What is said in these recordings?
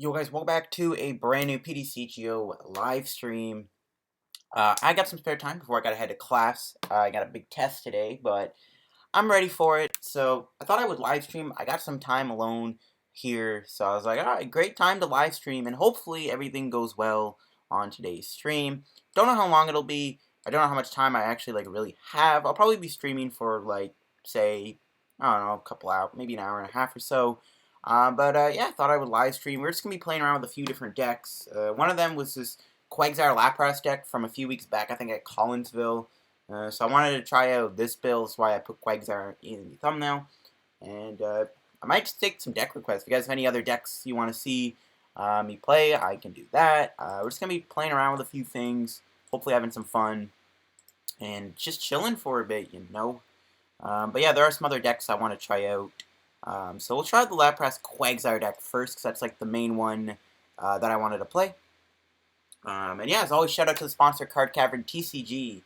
Yo guys, welcome back to a brand new PTCGO live stream. I got some spare time before I gotta head to class. I got a big test today, but I'm ready for it. So I thought I would live stream. I got some time alone here, so I was like, alright, great time to live stream, and hopefully everything goes well on today's stream. Don't know how long it'll be. I don't know how much time I actually really have. I'll probably be streaming for say, I don't know, a couple hours, maybe an hour and a half or so. Yeah, I thought I would live stream. We're just going to be playing around with a few different decks. One of them was this Quagsire Lapras deck from a few weeks back, I think at Collinsville. So I wanted to try out this build, that's why I put Quagsire in the thumbnail. And I might just take some deck requests. If you guys have any other decks you want to see me play, I can do that. We're just going to be playing around with a few things, hopefully having some fun, and just chilling for a bit, you know. But yeah, there are some other decks I want to try out. So we'll try the Lapras Quagsire deck first, because that's like the main one that I wanted to play. And yeah, as always, shout out to the sponsor, Card Cavern TCG.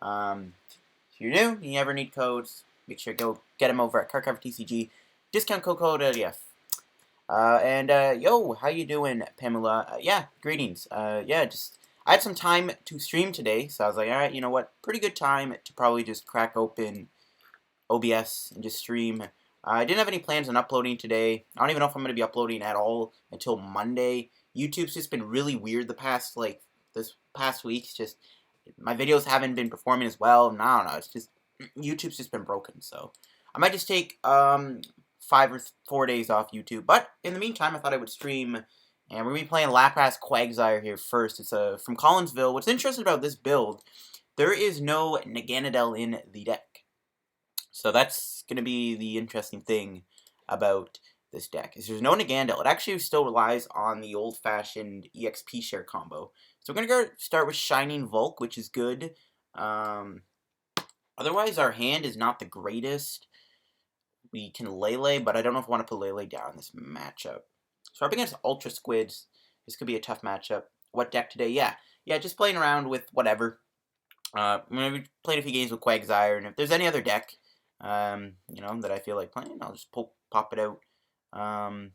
If you're new and you ever need codes, make sure to go get them over at Card Cavern TCG. Discount code LDF. Yo, how you doing, Pamela? Yeah, greetings. Just I had some time to stream today, so I was like, alright, you know what? Pretty good time to probably just crack open OBS and just stream. I didn't have any plans on uploading today. I don't even know if I'm going to be uploading at all until Monday. YouTube's just been really weird this past week. It's just, my videos haven't been performing as well, and I don't know, it's just, YouTube's just been broken, so I might just take, 5 or 4 days off YouTube, but in the meantime, I thought I would stream, and we're going to be playing Lapras Quagsire here first. It's from Collinsville. What's interesting about this build, there is no Naganadel in the deck. So that's going to be the interesting thing about this deck, is there's no Naganadel. It actually still relies on the old-fashioned EXP share combo. So we're going to go start with Shining Volk, which is good. Otherwise, our hand is not the greatest. We can Lele, but I don't know if I want to put Lele down in this matchup. So up against Ultra Squids, this could be a tough matchup. What deck today? Yeah, just playing around with whatever. We played a few games with Quagsire, and if there's any other deck that I feel like playing, I'll just pop it out. So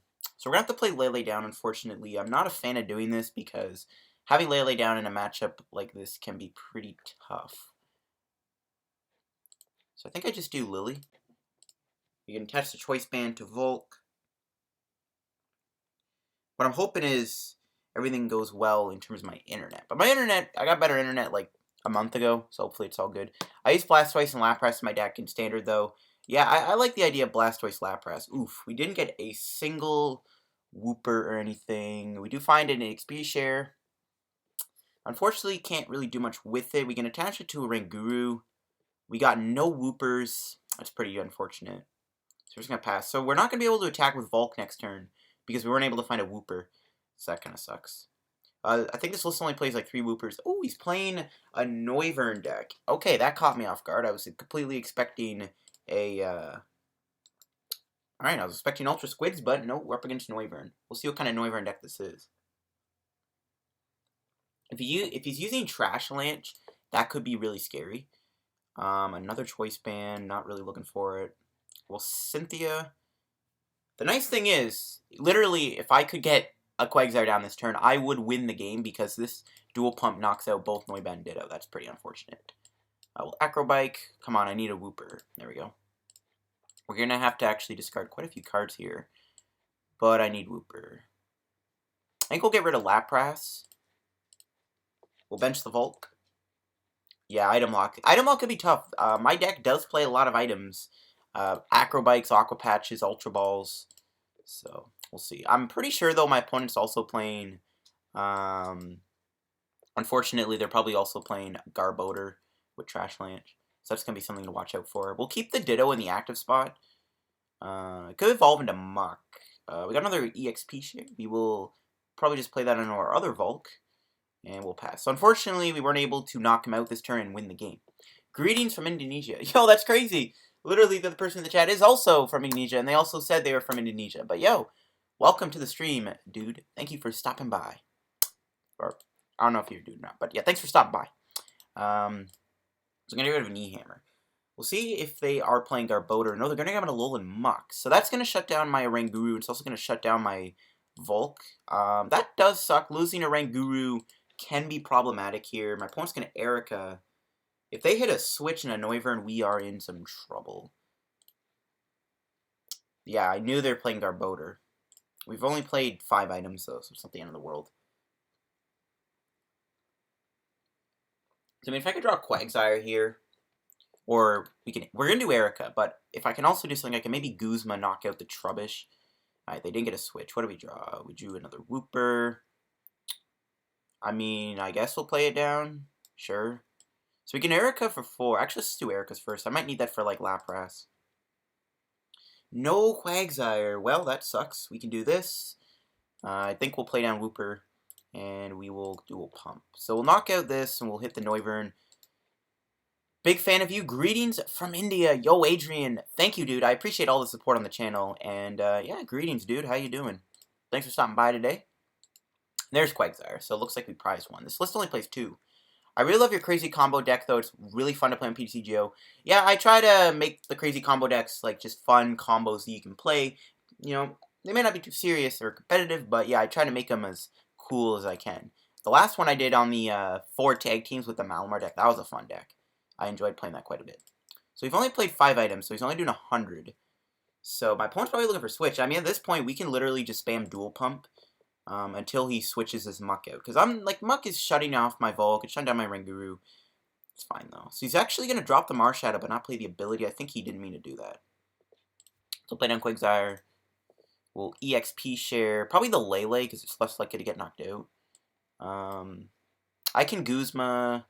we're going to have to play Lele down, unfortunately. I'm not a fan of doing this because having Lele down in a matchup like this can be pretty tough. So I think I just do Lily. You can attach the Choice Band to Volk. What I'm hoping is everything goes well in terms of my internet. But my internet, I got better internet like a month ago, so hopefully it's all good. I use Blastoise and Lapras in my deck in Standard, though. Yeah, I like the idea of Blastoise Lapras. Oof, we didn't get a single Wooper or anything. We do find an XP share. Unfortunately, can't really do much with it. We can attach it to a Ranguru. We got no Woopers. That's pretty unfortunate. So we're just going to pass. So we're not going to be able to attack with Volk next turn because we weren't able to find a Wooper. So that kind of sucks. I think this list only plays like 3 Woopers. Oh, he's playing a Noivern deck. Okay, that caught me off guard. I was completely expecting a, Alright, I was expecting Ultra Squids, but no, we're up against Noivern. We'll see what kind of Noivern deck this is. If he's using Trash Lanch, that could be really scary. Another Choice Band, not really looking for it. Well, Cynthia. The nice thing is, literally, if I could get a Quagsire down this turn, I would win the game because this dual pump knocks out both Noiban and Ditto. That's pretty unfortunate. Well, Acrobike. Come on, I need a Wooper. There we go. We're going to have to actually discard quite a few cards here. But I need Wooper. I think we'll get rid of Lapras. We'll bench the Volk. Yeah, Item Lock. Item Lock could be tough. My deck does play a lot of items. Acrobikes, Aqua Patches, Ultra Balls. So, we'll see. I'm pretty sure, though, my opponent's also playing... unfortunately, they're probably also playing Garbodor with Trash Lanch. So that's going to be something to watch out for. We'll keep the Ditto in the active spot. It could evolve into Muck. We got another EXP share. We will probably just play that on our other Volk. And we'll pass. So unfortunately, we weren't able to knock him out this turn and win the game. Greetings from Indonesia. Yo, that's crazy. Literally, the person in the chat is also from Indonesia, and they also said they were from Indonesia. But yo, welcome to the stream, dude. Thank you for stopping by. Or, I don't know if you're a dude or not, but yeah, thanks for stopping by. So I'm going to get rid of an E-Hammer. We'll see if they are playing Garbodor. No, they're going to have an Alolan Muck. So that's going to shut down my Oranguru. It's also going to shut down my Volk. That does suck. Losing a Ranguru can be problematic here. My opponent's going to Erica. If they hit a switch and a Noivern, we are in some trouble. Yeah, I knew they were playing Garbodor. We've only played 5 items, though, so it's not the end of the world. So, I mean, if I could draw Quagsire here, or we're going to do Erica, but if I can also do something, I can maybe Guzma knock out the Trubbish. Alright, they didn't get a switch. What do we draw? We drew another Wooper. I mean, I guess we'll play it down. Sure. So we can Erica for 4. Actually, let's do Erica's first. I might need that for, like, Lapras. No Quagsire. Well, that sucks. We can do this. I think we'll play down Wooper, and we will dual pump. So we'll knock out this, and we'll hit the Noivern. Big fan of you. Greetings from India. Yo, Adrian. Thank you, dude. I appreciate all the support on the channel. And, yeah, greetings, dude. How you doing? Thanks for stopping by today. There's Quagsire. So it looks like we prized 1. This list only plays 2. I really love your crazy combo deck, though. It's really fun to play on PTCGO. Yeah, I try to make the crazy combo decks, like, just fun combos that you can play. You know, they may not be too serious or competitive, but, yeah, I try to make them as cool as I can. The last one I did on the 4 tag teams with the Malamar deck, that was a fun deck. I enjoyed playing that quite a bit. So we've only played 5 items, so he's only doing 100. So my opponent's probably looking for switch. I mean, at this point, we can literally just spam dual pump until he switches his Muck out. Because I'm like, Muck is shutting off my Volk, it's shutting down my Ranguru. It's fine, though. So he's actually going to drop the Marshadow, but not play the ability. I think he didn't mean to do that. So play down Quagsire. We'll EXP share. Probably the Lele, because it's less likely to get knocked out. I can Guzma,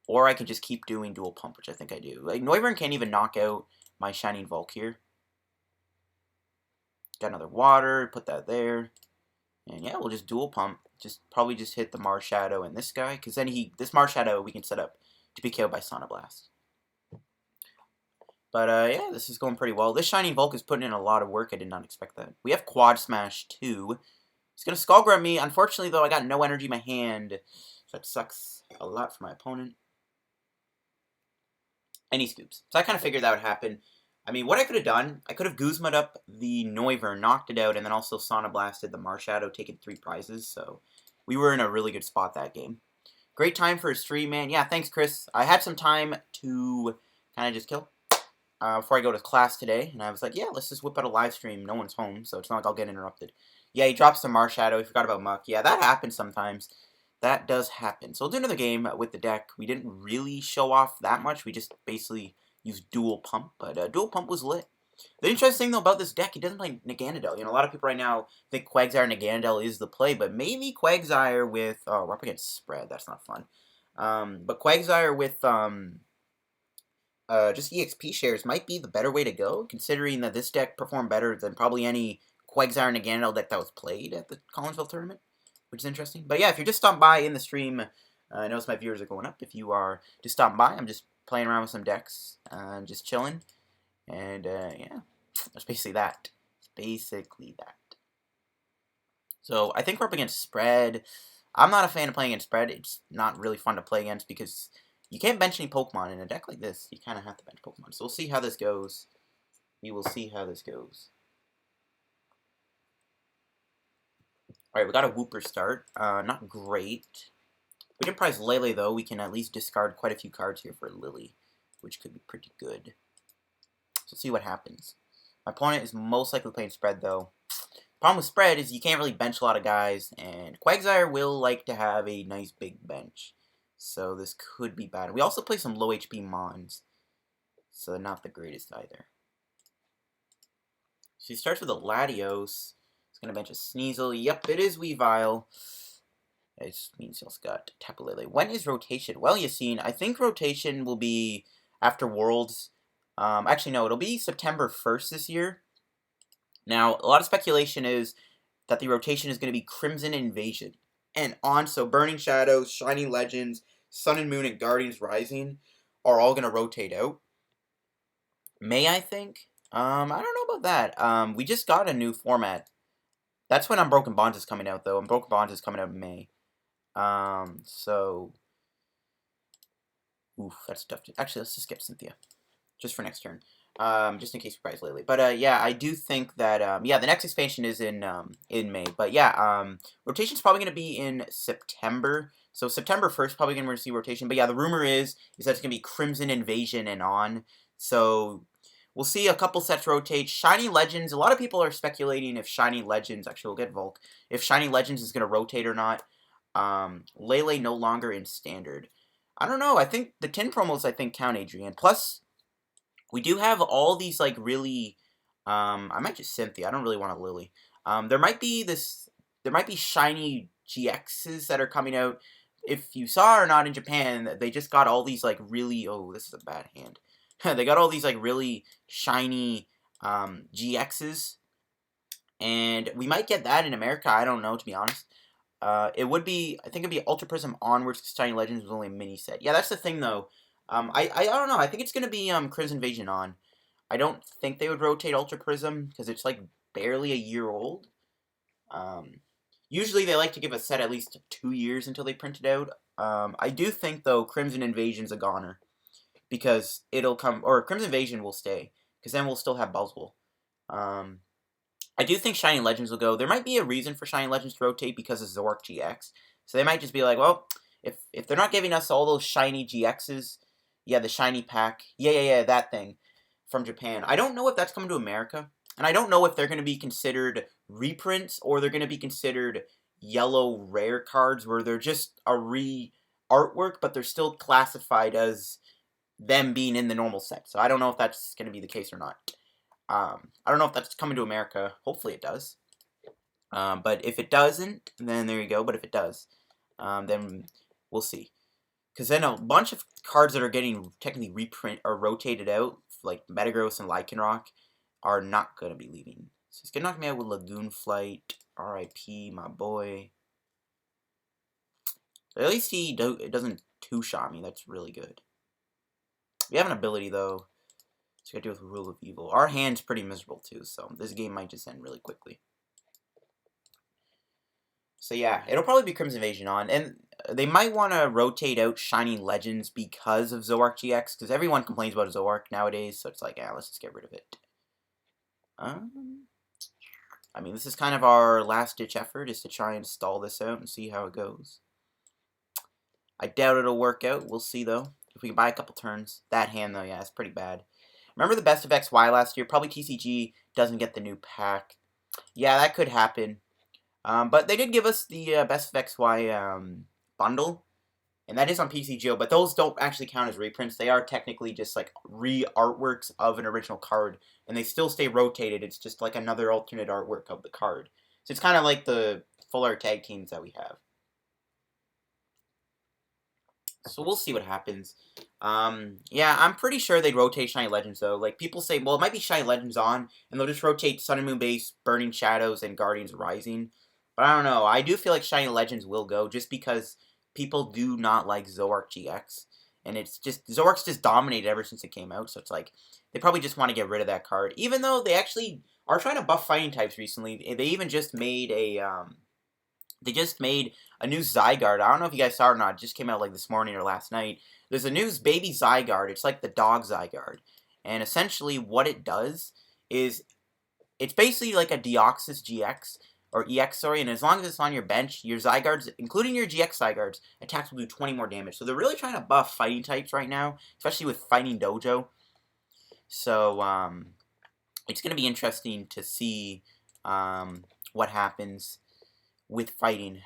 or I can just keep doing dual pump, which I think I do. Like, Noivern can't even knock out my Shining Volk here. Got another water, put that there. And yeah, we'll just dual pump. Probably just hit the Marshadow and this guy, because then this Marshadow we can set up to be killed by Sonoblast. But yeah, this is going pretty well. This Shining Volk is putting in a lot of work. I did not expect that. We have Quad Smash 2. He's going to Skull Grab me. Unfortunately, though, I got no energy in my hand. So that sucks a lot for my opponent. And he scoops. So I kind of figured that would happen. I mean, what I could have done, I could have Guzma'd up the Noivern, knocked it out, and then also Sonoblasted the Marshadow, taking 3 prizes. So we were in a really good spot that game. Great time for a stream, man. Yeah, thanks, Chris. I had some time to kind of just kill before I go to class today. And I was like, yeah, let's just whip out a live stream. No one's home, so it's not like I'll get interrupted. Yeah, he drops the Marshadow. He forgot about Muck. Yeah, that happens sometimes. That does happen. So we'll do another game with the deck. We didn't really show off that much. We just basically used dual pump, but dual pump was lit. The interesting thing, though, about this deck, he doesn't play Naganadel. You know, a lot of people right now think Quagsire Naganadel is the play, but maybe Quagsire with... Oh, we're up against spread. That's not fun. But Quagsire with just EXP shares might be the better way to go, considering that this deck performed better than probably any Quagsire Naganadel deck that was played at the Collinsville tournament, which is interesting. But yeah, if you're just stopping by in the stream, I notice my viewers are going up. If you are just stopping by, I'm just playing around with some decks and just chilling. And yeah, that's basically that. It's basically that. So I think we're up against spread. I'm not a fan of playing against spread. It's not really fun to play against because you can't bench any Pokemon in a deck like this. You kind of have to bench Pokemon. So we'll see how this goes. We will see how this goes. Alright, we got a Wooper start. Not great. We didn't prize Lele, though. We can at least discard quite a few cards here for Lily, which could be pretty good. So let's see what happens. My opponent is most likely playing spread, though. Problem with spread is you can't really bench a lot of guys, and Quagsire will like to have a nice big bench. So this could be bad. We also play some low HP Mons, so not the greatest either. So he starts with a Latios. He's going to bench a Sneasel. Yep, it is Weavile. It means he's got Tapu Lele. When is rotation? Well, Yassine, I think rotation will be after Worlds. Actually, no, it'll be September 1st this year. Now, a lot of speculation is that the rotation is going to be Crimson Invasion. And on, so Burning Shadows, Shining Legends, Sun and Moon, and Guardians Rising are all going to rotate out. May, I think? I don't know about that. We just got a new format. That's when Unbroken Bonds is coming out, though. Unbroken Bonds is coming out in May. So... Oof, that's tough. Actually, let's just skip Cynthia. Just for next turn. Just in case you guys lately. But yeah, I do think that yeah, the next expansion is in May. But yeah, rotation's probably gonna be in September. So September 1st, probably gonna see rotation. But yeah, the rumor is that it's gonna be Crimson Invasion and on. So we'll see a couple sets rotate. Shiny Legends. A lot of people are speculating if Shiny Legends actually will get Volk. If Shiny Legends is gonna rotate or not. Lele no longer in standard. I don't know. I think the 10 promos count, Adrian. Plus, we do have all these like really. I might just Cynthia. I don't really want a Lily. There might be shiny GXs that are coming out. If you saw or not in Japan, they just got all these like really. Oh, this is a bad hand. They got all these like really shiny GXs, and we might get that in America. I don't know, to be honest. It would be, I think it'd be Ultra Prism onwards because Shiny Legends was only a mini set. Yeah, that's the thing though. I don't know. I think it's gonna be Crimson Invasion on. I don't think they would rotate Ultra Prism because it's like barely a year old. Usually they like to give a set at least 2 years until they print it out. I do think though Crimson Invasion's a goner because it'll come, or Crimson Invasion will stay because then we'll still have Buzzwole. I do think Shiny Legends will go. There might be a reason for Shiny Legends to rotate because of Zoroark GX. So they might just be like, well, if they're not giving us all those shiny GXs, yeah, the shiny pack, yeah, that thing from Japan. I don't know if that's coming to America, and I don't know if they're going to be considered reprints or they're going to be considered yellow rare cards where they're just a re-artwork, but they're still classified as them being in the normal set. So I don't know if that's going to be the case or not. I don't know if that's coming to America. Hopefully it does. But if it doesn't, then there you go. But if it does, then we'll see. Because then a bunch of cards that are getting technically reprint or rotated out, like Metagross and Lycanroc, are not going to be leaving. So it's going to knock me out with Lagoon Flight. R.I.P. my boy. At least it doesn't two-shot me. That's really good. We have an ability, though. So we gotta deal with Rule of Evil. Our hand's pretty miserable too, so this game might just end really quickly. So yeah, it'll probably be Crimson Invasion on, and they might want to rotate out Shiny Legends because of Zoroark GX, because everyone complains about Zoroark nowadays, so it's like, yeah, let's just get rid of it. I mean, this is kind of our last-ditch effort, is to try and stall this out and see how it goes. I doubt it'll work out. We'll see, though. If we can buy a couple turns. That hand, though, yeah, it's pretty bad. Remember the Best of XY last year? Probably TCG doesn't get the new pack. Yeah, that could happen. But they did give us the Best of XY bundle. And that is on PTCGO, but those don't actually count as reprints. They are technically just like re-artworks of an original card. And they still stay rotated. It's just like another alternate artwork of the card. So it's kind of like the full art tag teams that we have. So we'll see what happens. Yeah, I'm pretty sure they'd rotate Shiny Legends, though. Like, people say, well, it might be Shiny Legends on, and they'll just rotate Sun and Moon Base, Burning Shadows, and Guardians Rising. But I don't know. I do feel like Shiny Legends will go, just because people do not like Zoroark GX. And it's just, Zoroark's just dominated ever since it came out, so it's like, they probably just want to get rid of that card. Even though they actually are trying to buff fighting types recently. They even just made a, new Zygarde. I don't know if you guys saw it or not. It just came out like this morning or last night. There's a new baby Zygarde. It's like the dog Zygarde. And essentially what it does is it's basically like a Deoxys GX or EX, sorry. And as long as it's on your bench, your Zygardes, including your GX Zygardes, attacks will do 20 more damage. So they're really trying to buff fighting types right now, especially with Fighting Dojo. So it's going to be interesting to see what happens with fighting.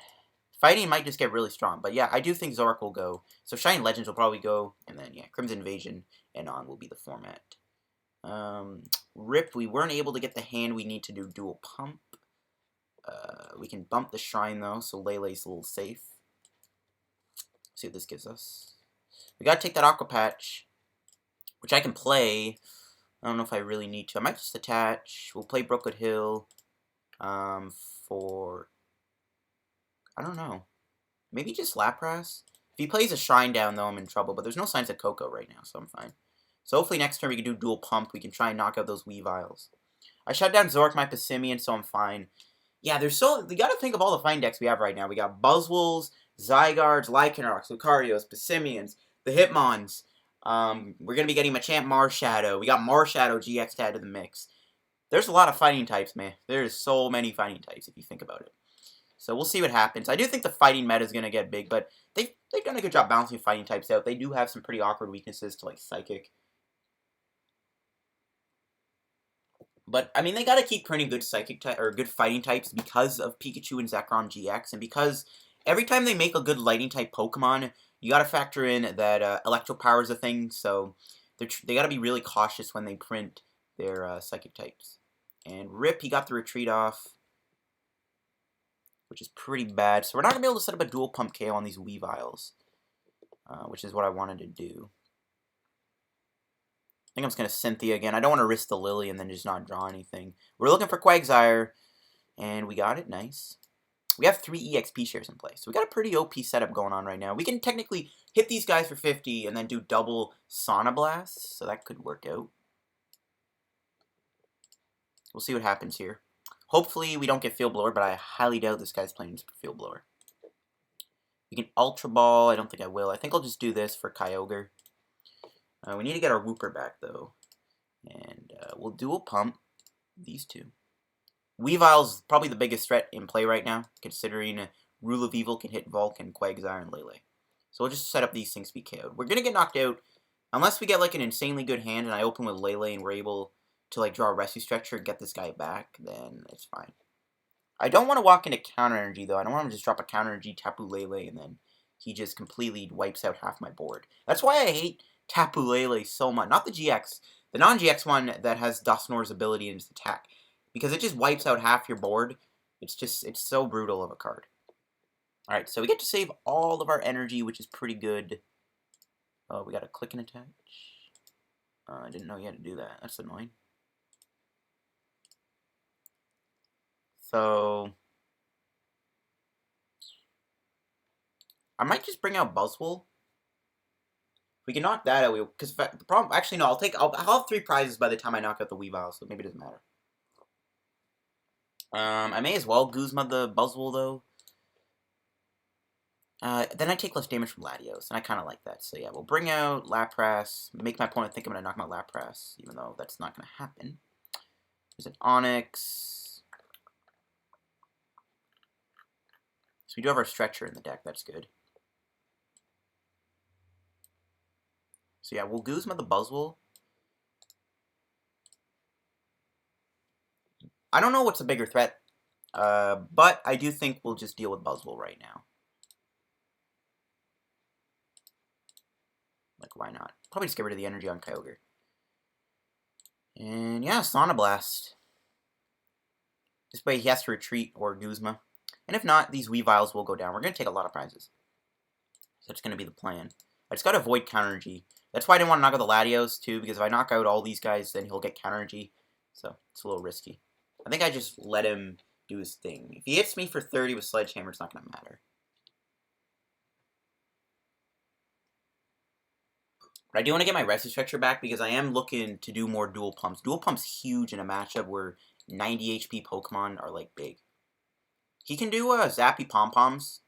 Fighting might just get really strong. But yeah, I do think Zoroark will go. So Shiny Legends will probably go. And then, yeah, Crimson Invasion and on will be the format. RIP, we weren't able to get the hand we need to do dual pump. We can bump the Shrine, though. So Lele's a little safe. See what this gives us. We gotta take that Aqua Patch, which I can play. I don't know if I really need to. I might just attach. We'll play Brookwood Hill for... I don't know. Maybe just Lapras? If he plays a Shrine down, though, I'm in trouble. But there's no signs of Coco right now, so I'm fine. So hopefully next turn we can do dual pump. We can try and knock out those Weaviles. I shut down Zoroark, my Passimian, so I'm fine. Yeah, you gotta think of all the fine decks we have right now. We got Buzzwoles, Zygardes, Lycanrocs, Lucardios, Passimians, the Hitmons. We're going to be getting Machamp Marshadow. We got Marshadow GX to add to the mix. There's a lot of fighting types, man. There's so many fighting types if you think about it. So we'll see what happens. I do think the fighting meta is going to get big, but they've done a good job balancing fighting types out. They do have some pretty awkward weaknesses to, like, Psychic. But, I mean, they got to keep printing good Psychic or good fighting types because of Pikachu and Zekrom GX, and because every time they make a good Lightning type Pokemon, you got to factor in that Electro Power is a thing, so they got to be really cautious when they print their Psychic types. And Rip, he got the retreat off, which is pretty bad. So we're not going to be able to set up a dual pump KO on these Weaviles, which is what I wanted to do. I think I'm just going to Cynthia again. I don't want to risk the Lily and then just not draw anything. We're looking for Quagsire, and we got it. Nice. We have 3 EXP shares in place. So we got a pretty OP setup going on right now. We can technically hit these guys for 50 and then do double Sauna Blasts, so that could work out. We'll see what happens here. Hopefully we don't get Field Blower, but I highly doubt this guy's playing Field Blower. We can Ultra Ball. I don't think I will. I think I'll just do this for Kyogre. We need to get our Wooper back, though. And we'll dual pump these two. Weavile's probably the biggest threat in play right now, considering Rule of Evil can hit Vulcan, Quagsire, and Lele. So we'll just set up these things to be KO'd. We're going to get knocked out unless we get like an insanely good hand and I open with Lele and we're able to like draw a Rescue Stretcher and get this guy back, then it's fine. I don't want to walk into Counter Energy, though. I don't want to just drop a Counter Energy, Tapu Lele, and then he just completely wipes out half my board. That's why I hate Tapu Lele so much. Not the GX. The non-GX one that has Dusknoir's ability in its attack. Because it just wipes out half your board. It's so brutal of a card. Alright, so we get to save all of our energy, which is pretty good. Oh, we got to click and attach. I didn't know you had to do that. That's annoying. So I might just bring out Buzzwole. We can knock that out, because the problem. Actually, no. I'll have 3 prizes by the time I knock out the Weavile, so maybe it doesn't matter. I may as well Guzma the Buzzwole though. Then I take less damage from Latios, and I kind of like that. So yeah, we'll bring out Lapras. Make my opponent think I'm gonna knock him out Lapras, even though that's not gonna happen. There's an Onix. So we do have our Stretcher in the deck. That's good. So yeah, we'll Guzma the Buzzwole. I don't know what's a bigger threat, but I do think we'll just deal with Buzzwole right now. Like, why not? Probably just get rid of the energy on Kyogre. And yeah, Sauna Blast. This way he has to retreat or Guzma. And if not, these Weaviles will go down. We're going to take a lot of prizes. So that's going to be the plan. I just got to avoid Counter Energy. That's why I didn't want to knock out the Latios, too, because if I knock out all these guys, then he'll get Counter Energy. So it's a little risky. I think I just let him do his thing. If he hits me for 30 with Sledgehammer, it's not going to matter. But I do want to get my Rescue Stretcher back because I am looking to do more dual pumps. Dual pumps huge in a matchup where 90 HP Pokemon are like big. He can do Zappy Pom-Poms.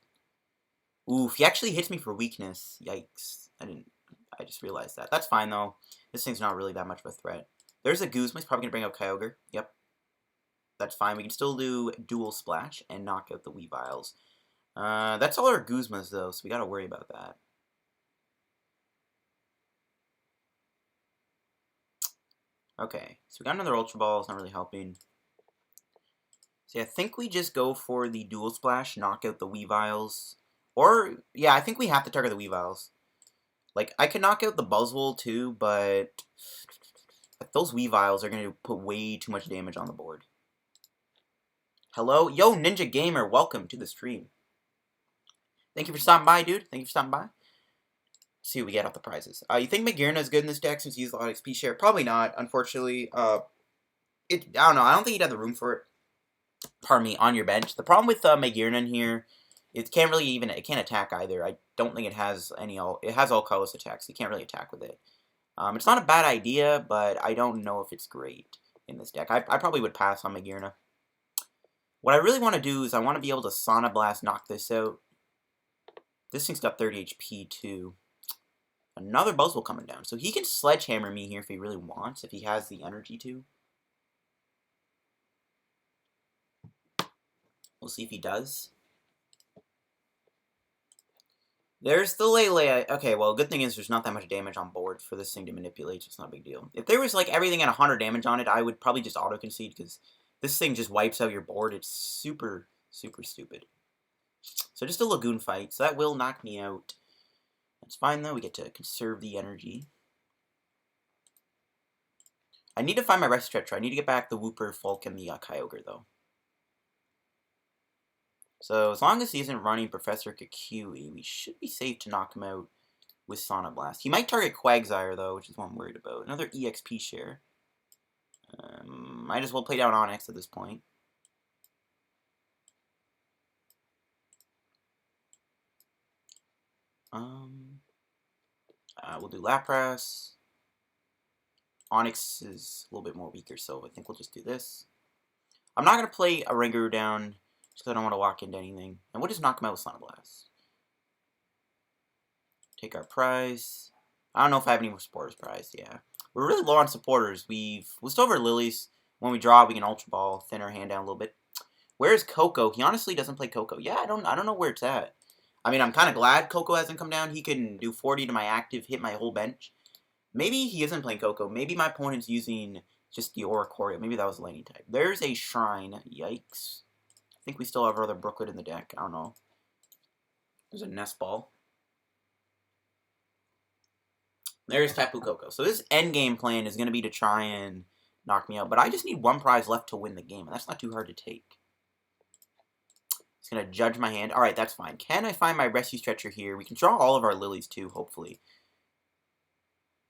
Oof, he actually hits me for weakness. Yikes. I just realized that. That's fine though. This thing's not really that much of a threat. There's a Guzma. He's probably gonna bring out Kyogre. Yep. That's fine. We can still do Dual Splash and knock out the Weaviles. That's all our Guzmas though, so we gotta worry about that. Okay, so we got another Ultra Ball. It's not really helping. So yeah, I think we just go for the Dual Splash, knock out the Weaviles. Or, yeah, I think we have to target the Weaviles. Like, I could knock out the Buzzwole too, but those Weaviles are going to put way too much damage on the board. Hello? Yo, Ninja Gamer, welcome to the stream. Thank you for stopping by, dude. Thank you for stopping by. Let's see what we get off the prizes. You think Magearna is good in this deck since he uses a lot of XP share? Probably not, unfortunately. I don't know. I don't think he'd have the room for it. Pardon me, on your bench. The problem with Magearna in here, it can't attack either. I don't think it has it has all colorless attacks. You can't really attack with it. It's not a bad idea, but I don't know if it's great in this deck. I probably would pass on Magearna. What I really want to do is I want to be able to Sauna Blast knock this out. This thing's got 30 HP too. Another Buzzwole coming down. So he can Sledgehammer me here if he really wants, if he has the energy to. We'll see if he does. There's the Lele. Okay, well, good thing is there's not that much damage on board for this thing to manipulate, so it's not a big deal. If there was, like, everything at 100 damage on it, I would probably just auto-concede, because this thing just wipes out your board. It's super, super stupid. So just a Lagoon fight, so that will knock me out. That's fine, though. We get to conserve the energy. I need to find my Rescue Stretcher. I need to get back the Wooper, Folk, and the Kyogre, though. So as long as he isn't running Professor Kikui, we should be safe to knock him out with Sonic Blast. He might target Quagsire, though, which is what I'm worried about. Another EXP share. Might as well play down Onix at this point. We'll do Lapras. Onix is a little bit more weaker, so I think we'll just do this. I'm not going to play a Ringaroo down, just because I don't want to walk into anything. And we'll just knock him out with Sonic Blast. Take our prize. I don't know if I have any more supporters prize, yeah. We're really low on supporters. We'll still have our Lilies. When we draw, we can Ultra Ball, thin our hand down a little bit. Where is Coco? He honestly doesn't play Coco. Yeah, I don't know where it's at. I mean, I'm kind of glad Coco hasn't come down. He can do 40 to my active, hit my whole bench. Maybe he isn't playing Coco. Maybe my opponent's using just the Oricorio. Maybe that was a lightning type. There's a Shrine. Yikes. I think we still have our other Brooklet in the deck. I don't know. There's a Nest Ball. There's Tapu Koko. So this endgame plan is going to be to try and knock me out. But I just need one prize left to win the game. And that's not too hard to take. It's going to judge my hand. Alright, that's fine. Can I find my Rescue Stretcher here? We can draw all of our Lilies too, hopefully.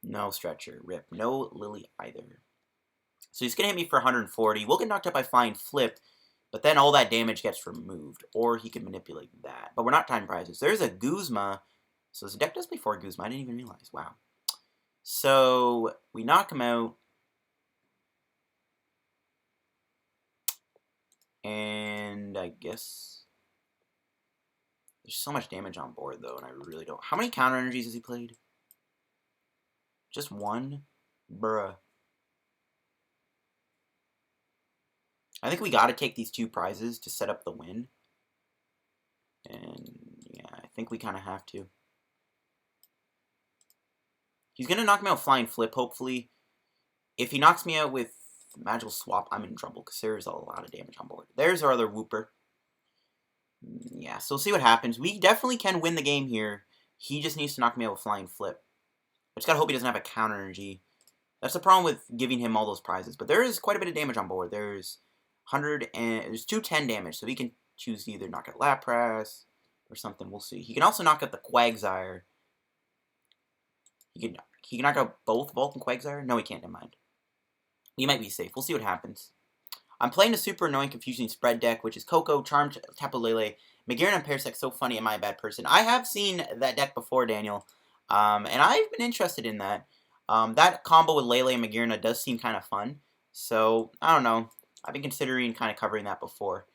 No Stretcher. Rip. No Lily either. So he's going to hit me for 140. We'll get knocked out by Flying Flip. But then all that damage gets removed. Or he can manipulate that. But we're not time prizes. There's a Guzma. So this deck does play 4 Guzma. I didn't even realize. Wow. So we knock him out. And I guess there's so much damage on board, though, and I really don't. How many counter energies has he played? Just one? Bruh. I think we got to take these 2 prizes to set up the win. And, yeah, I think we kind of have to. He's going to knock me out Flying Flip, hopefully. If he knocks me out with Magical Swap, I'm in trouble, because there's a lot of damage on board. There's our other Wooper. Yeah, so we'll see what happens. We definitely can win the game here. He just needs to knock me out with Flying Flip. I just gotta hope he doesn't have a counter energy. That's the problem with giving him all those prizes. But there is quite a bit of damage on board. There's 210 damage, so he can choose to either knock out Lapras or something. We'll see. He can also knock out the Quagsire. He can knock out both Volt and Quagsire? No, he can't, never mind. He might be safe. We'll see what happens. I'm playing a super annoying, confusing spread deck, which is Coco, Charm, Tapu Lele, Magearna, and Parasect. So funny, am I a bad person? I have seen that deck before, Daniel, and I've been interested in that. That combo with Lele and Magearna does seem kind of fun. So, I don't know. I've been considering kind of covering that before.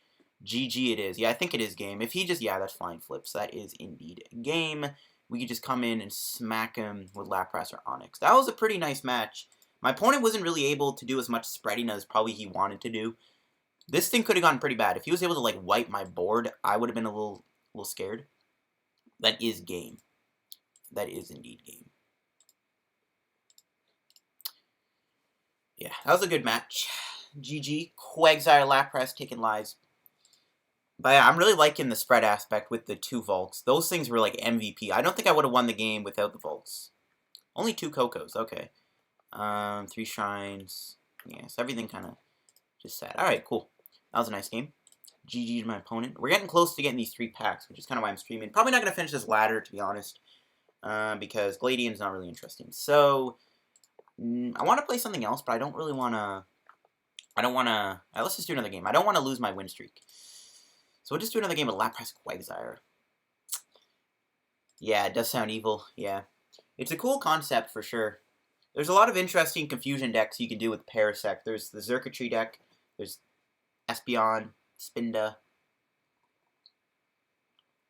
GG it is. Yeah, I think it is game. If he just, yeah, that's Flying Flips. That is indeed game. We could just come in and smack him with Lapras or Onix. That was a pretty nice match. My opponent wasn't really able to do as much spreading as probably he wanted to do. This thing could have gone pretty bad. If he was able to, like, wipe my board, I would have been a little scared. That is game. That is indeed game. Yeah, that was a good match. GG. Quagsire Lapras taking lives. But yeah, I'm really liking the spread aspect with the 2 Volts. Those things were like MVP. I don't think I would have won the game without the Volts. Only 2 Cocos, okay. 3 Shrines. Yeah, so everything kind of just sad. Alright, cool. That was a nice game. GG to my opponent. We're getting close to getting these 3 packs, which is kind of why I'm streaming. Probably not going to finish this ladder, to be honest. Because Gladian's not really interesting. So, I want to play something else, but I don't really want to... let's just do another game. I don't want to lose my win streak. So we'll just do another game with Lapras Quagsire. Yeah, it does sound evil. Yeah. It's a cool concept for sure. There's a lot of interesting confusion decks you can do with Parasect. There's the Circuitry deck. There's Espeon, Spinda.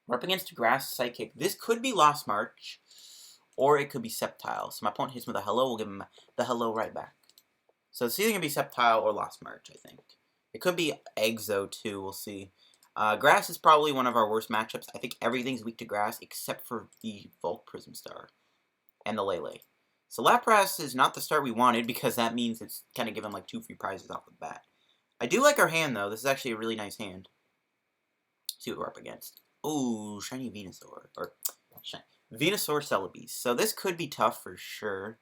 We're up against Grass Psychic. This could be Lost March. or it could be Sceptile. So my opponent hits me with a hello, we'll give him the hello right back. So it's either going to be Sceptile or Lost March, I think. It could be Eggs, though, too. We'll see. Grass is probably one of our worst matchups. I think everything's weak to Grass except for the Volk Prism Star and the Lele. So Lapras is not the start we wanted because that means it's kind of giving like 2 free prizes off the bat. I do like our hand, though. This is actually a really nice hand. Let's see what we're up against. Ooh, Shiny Venusaur. Or, Venusaur Celebes. So this could be tough for sure.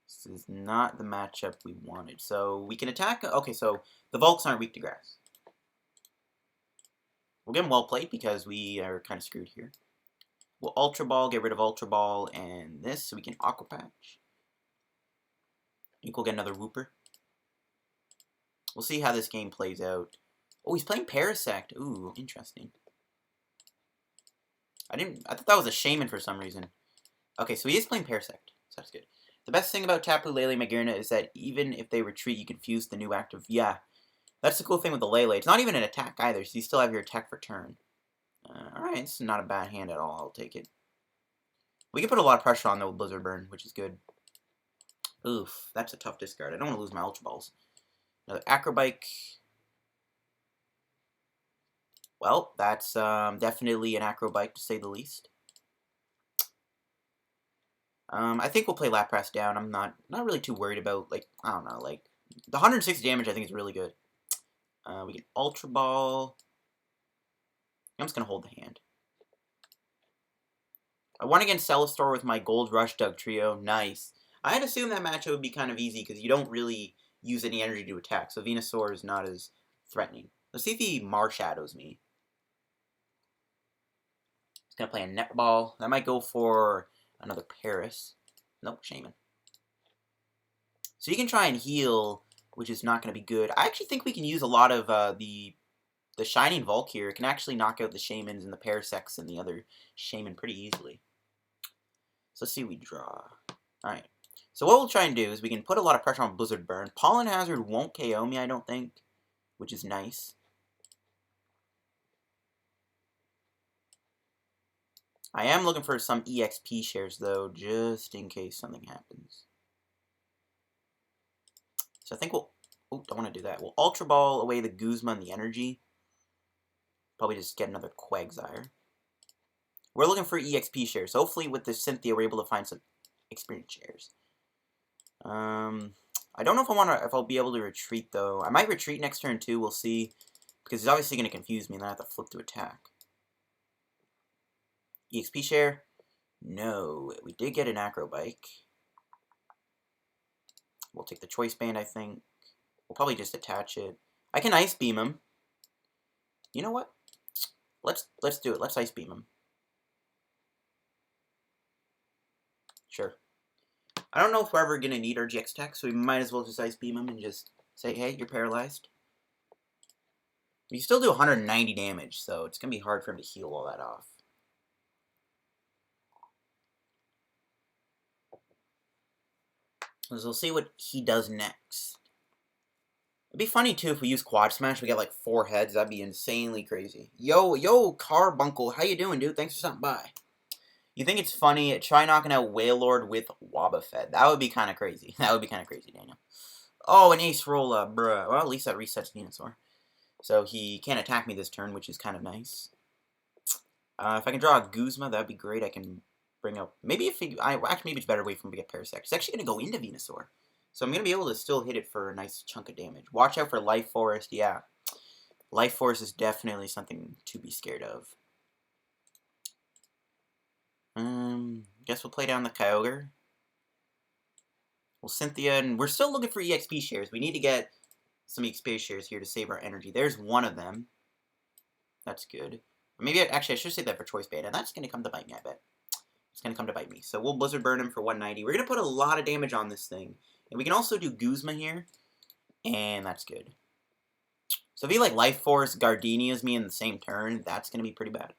This is not the matchup we wanted. So we can attack. Okay, so the Volks aren't weak to Grass. We'll get them well played because we are kind of screwed here. We'll Ultra Ball, get rid of Ultra Ball, and this, so we can Aqua Patch. I think we'll get another Wooper. We'll see how this game plays out. Oh, he's playing Parasect. Ooh, interesting. I thought that was a Shaman for some reason. Okay, so he is playing Parasect. So that's good. The best thing about Tapu Lele Magearna is that even if they retreat, you can fuse the new active. Yeah, that's the cool thing with the Lele. It's not even an attack either, so you still have your attack for turn. Alright, it's not a bad hand at all. I'll take it. We can put a lot of pressure on the Blizzard Burn, which is good. Oof, that's a tough discard. I don't want to lose my Ultra Balls. Another Acrobike. Well, that's definitely an Acrobike to say the least. I think we'll play Lapras down. I'm not really too worried about, like, I don't know, like, the 160 damage I think is really good. We can Ultra Ball. I'm just going to hold the hand. I won against Celestor with my Gold Rush Dugtrio. Nice. I had assumed that matchup would be kind of easy because you don't really use any energy to attack, so Venusaur is not as threatening. Let's see if he Marshadows me. He's going to play a Netball. That might go for another Paris. Nope, Shaman. So you can try and heal, which is not going to be good. I actually think we can use a lot of the Shining Volk here. It can actually knock out the Shamans and the Parasects and the other Shaman pretty easily. So let's see what we draw. Alright. So what we'll try and do is we can put a lot of pressure on Blizzard Burn. Pollen Hazard won't KO me, I don't think, which is nice. I am looking for some EXP shares, though, just in case something happens. So I think we'll... Oh, don't want to do that. We'll Ultra Ball away the Guzma and the energy. Probably just get another Quagsire. We're looking for EXP shares. So hopefully with this Cynthia, we're able to find some experience shares. I don't know if I'll be able to retreat, though. I might retreat next turn, too. We'll see. Because he's obviously going to confuse me, and then I have to flip to attack. EXP share? No. We did get an Acrobike. We'll take the Choice Band, I think. We'll probably just attach it. I can Ice Beam him. You know what? Let's do it. Let's Ice Beam him. Sure. I don't know if we're ever going to need our GX tech, so we might as well just Ice Beam him and just say, hey, you're paralyzed. We still do 190 damage, so it's going to be hard for him to heal all that off. So we'll see what he does next. It'd be funny, too, if we use Quad Smash, we get, like, 4 heads. That'd be insanely crazy. Yo, Carbuncle, how you doing, dude? Thanks for stopping by. You think it's funny? Try knocking out Wailord with Wobbuffet. That would be kind of crazy. That would be kind of crazy, Daniel. Oh, an Ace Roll Up, bruh. Well, at least that resets Venusaur. So he can't attack me this turn, which is kind of nice. If I can draw a Guzma, that'd be great. I can bring up... Maybe if he... Actually, maybe it's better way for him to get Parasect. It's actually going to go into Venusaur. So I'm going to be able to still hit it for a nice chunk of damage. Watch out for Life Forest. Yeah. Life Forest is definitely something to be scared of. Guess we'll play down the Kyogre. Well, Cynthia, and we're still looking for EXP shares. We need to get some EXP shares here to save our energy. There's one of them. That's good. Maybe, actually, I should say that for Choice Band, and that's going to come to bite me, I bet. It's going to come to bite me. So we'll Blizzard Burn him for 190. We're going to put a lot of damage on this thing. And we can also do Guzma here, and that's good. So if he, like, Life Force Gardenias me in the same turn, that's going to be pretty bad.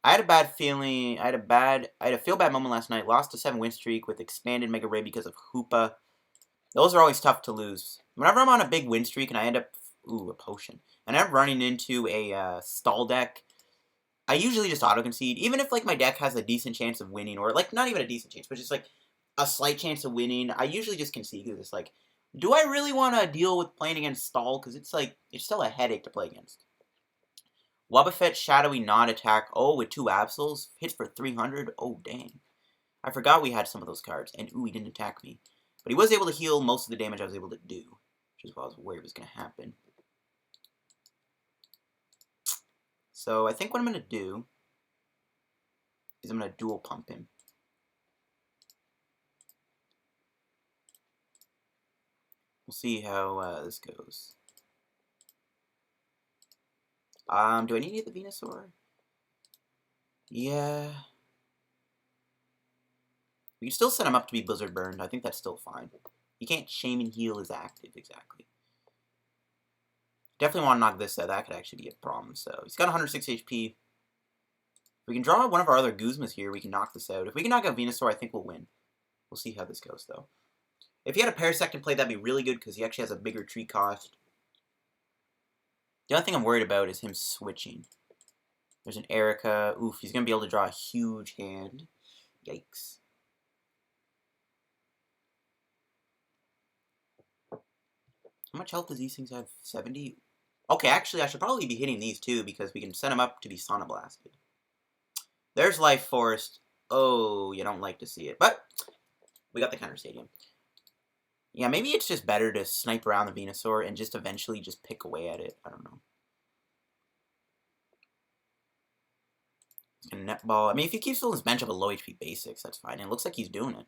I had a bad feeling. I had a feel-bad moment last night. Lost a 7-win streak with expanded Mega Ray because of Hoopa. Those are always tough to lose. Whenever I'm on a big win streak and I end up... Ooh, a potion. And I'm running into a stall deck, I usually just auto-concede, even if, like, my deck has a decent chance of winning, or, like, not even a decent chance, but just, like, a slight chance of winning. I usually just concede, because it's like, do I really want to deal with playing against Stall? Because it's, like, it's still a headache to play against. Wobbuffet, Shadowy, Not Attack, oh, with 2 Absols, hits for 300, oh, dang. I forgot we had some of those cards, and ooh, he didn't attack me. But he was able to heal most of the damage I was able to do, which is what I was worried was going to happen. So I think what I'm going to do is I'm going to dual pump him. We'll see how this goes. Do I need to get the Venusaur? Yeah. We can still set him up to be Blizzard Burned. I think that's still fine. You can't Shaman Heal is active, exactly. Definitely want to knock this out. That could actually be a problem. So he's got 106 HP. If we can draw one of our other Guzmas here, we can knock this out. If we can knock out Venusaur, I think we'll win. We'll see how this goes, though. If he had a Parasect in play, that'd be really good, because he actually has a bigger tree cost. The only thing I'm worried about is him switching. There's an Erica. Oof, he's going to be able to draw a huge hand. Yikes. How much health does these things have? 70? Okay, actually, I should probably be hitting these too, because we can set them up to be Sauna Blasted. There's Life Force. Oh, you don't like to see it. But we got the Counter Stadium. Yeah, maybe it's just better to snipe around the Venusaur and just eventually just pick away at it. I don't know. He's gonna netball. I mean, if he keeps filling his bench up with low HP basics, that's fine. It looks like he's doing it.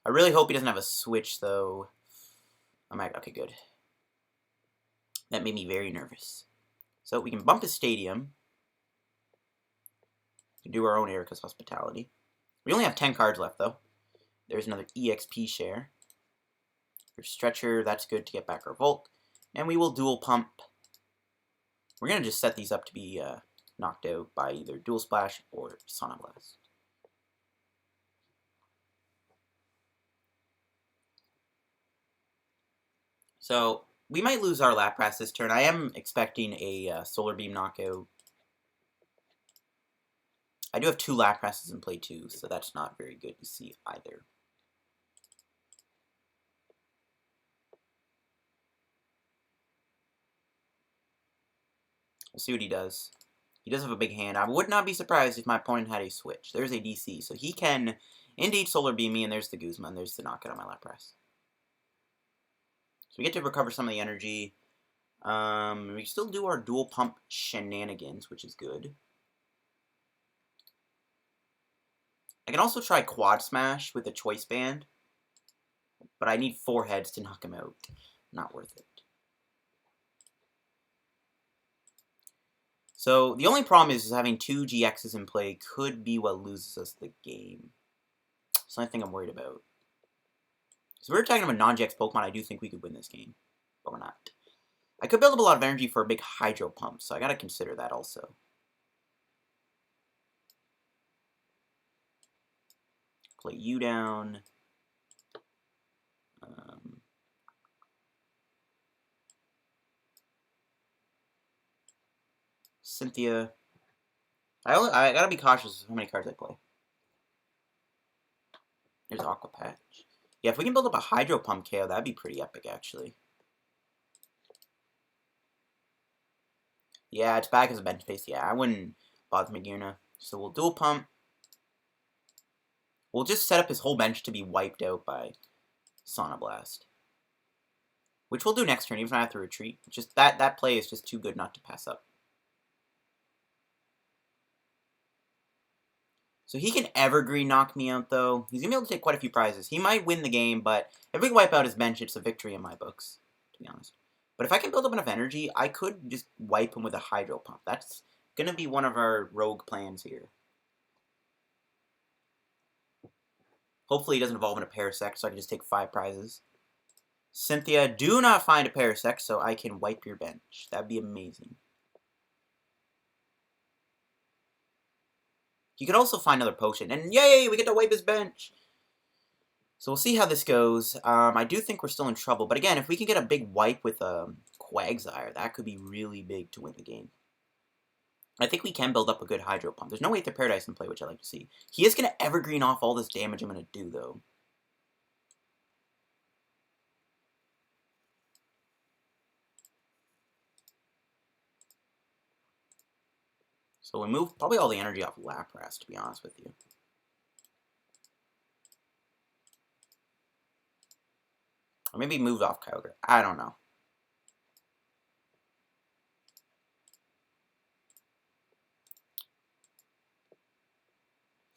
I really hope he doesn't have a switch, though. Okay, good. That made me very nervous. So we can bump his Stadium. We can do our own Erica's Hospitality. We only have 10 cards left, though. There's another EXP share. For Stretcher, that's good to get back our Volt. And we will dual pump. We're going to just set these up to be knocked out by either Dual Splash or Sauna Blast. So, we might lose our Lapras this turn. I am expecting a Solar Beam knockout. I do have 2 Laprases in play too, so that's not very good to see either. We'll see what he does. He does have a big hand. I would not be surprised if my opponent had a switch. There's a DC, so he can indeed Solar Beam me, and there's the Guzma, and there's the knockout on my Lapras. So we get to recover some of the energy. We still do our dual pump shenanigans, which is good. I can also try Quad Smash with a Choice Band, but I need 4 heads to knock him out. Not worth it. So the only problem is having 2 GXs in play could be what loses us the game. It's the only thing I'm worried about. So we're attacking him a non-GX Pokemon, I do think we could win this game, but we're not. I could build up a lot of energy for a big Hydro Pump, so I gotta consider that also. Play you down. Cynthia. I gotta be cautious of how many cards I play. There's Aqua Patch. Yeah, if we can build up a Hydro Pump KO, that'd be pretty epic, actually. Yeah, it's back as a bench space. Yeah, I wouldn't bother Magearna. So we'll dual pump. We'll just set up his whole bench to be wiped out by Sauna Blast. Which we'll do next turn, even if I have to retreat. Just that play is just too good not to pass up. So he can Evergreen knock me out, though. He's going to be able to take quite a few prizes. He might win the game, but if we can wipe out his bench, it's a victory in my books, to be honest. But if I can build up enough energy, I could just wipe him with a Hydro Pump. That's going to be one of our rogue plans here. Hopefully he doesn't evolve in a Parasect, so I can just take 5 prizes. Cynthia, do not find a Parasect, so I can wipe your bench. That'd be amazing. You could also find another potion, and yay, we get to wipe his bench. So we'll see how this goes. I do think we're still in trouble, but again, if we can get a big wipe with Quagsire, that could be really big to win the game. I think we can build up a good Hydro Pump. There's no way to Paradise in play, which I like to see. He is going to Evergreen off all this damage I'm going to do, though. So we move probably all the energy off Lapras, to be honest with you. Or maybe moved off Kyogre. I don't know.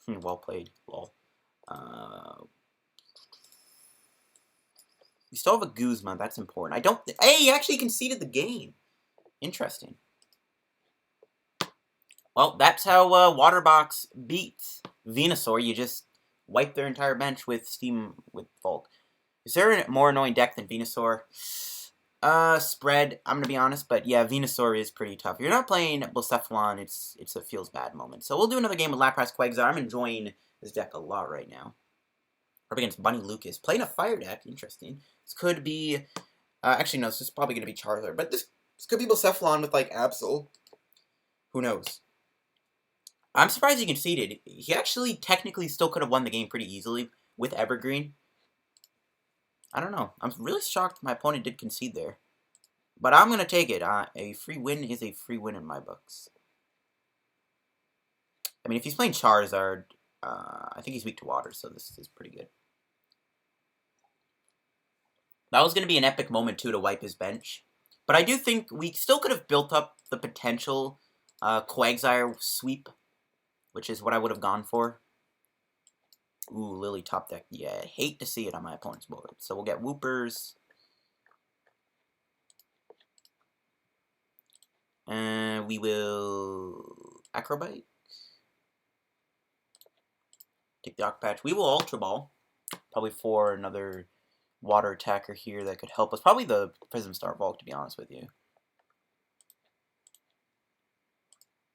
Well played. Lol. We still have a Guzma. That's important. I don't... Hey, he actually conceded the game. Interesting. Well, that's how Waterbox beats Venusaur. You just wipe their entire bench with Steam with Volt. Is there a more annoying deck than Venusaur? Spread, I'm gonna be honest, but yeah, Venusaur is pretty tough. If you're not playing Blacephalon, it's a feels bad moment. So we'll do another game with Lapras Quagsire. I'm enjoying this deck a lot right now. Up against Bunny Lucas. Playing a fire deck, interesting. This could be actually no, this is probably gonna be Charizard, but this could be Blacephalon with like Absol. Who knows? I'm surprised he conceded. He actually technically still could have won the game pretty easily with Evergreen. I don't know. I'm really shocked my opponent did concede there. But I'm going to take it. A free win is a free win in my books. I mean, if he's playing Charizard, I think he's weak to water, so this is pretty good. That was going to be an epic moment, too, to wipe his bench. But I do think we still could have built up the potential Quagsire sweep, which is what I would have gone for. Ooh, Lily top deck. Yeah, I hate to see it on my opponent's board. So we'll get Whoopers. And we will Acrobite. Take the Ock Patch. We will Ultra Ball. Probably for another water attacker here that could help us. Probably the Prism Star Bulk, to be honest with you.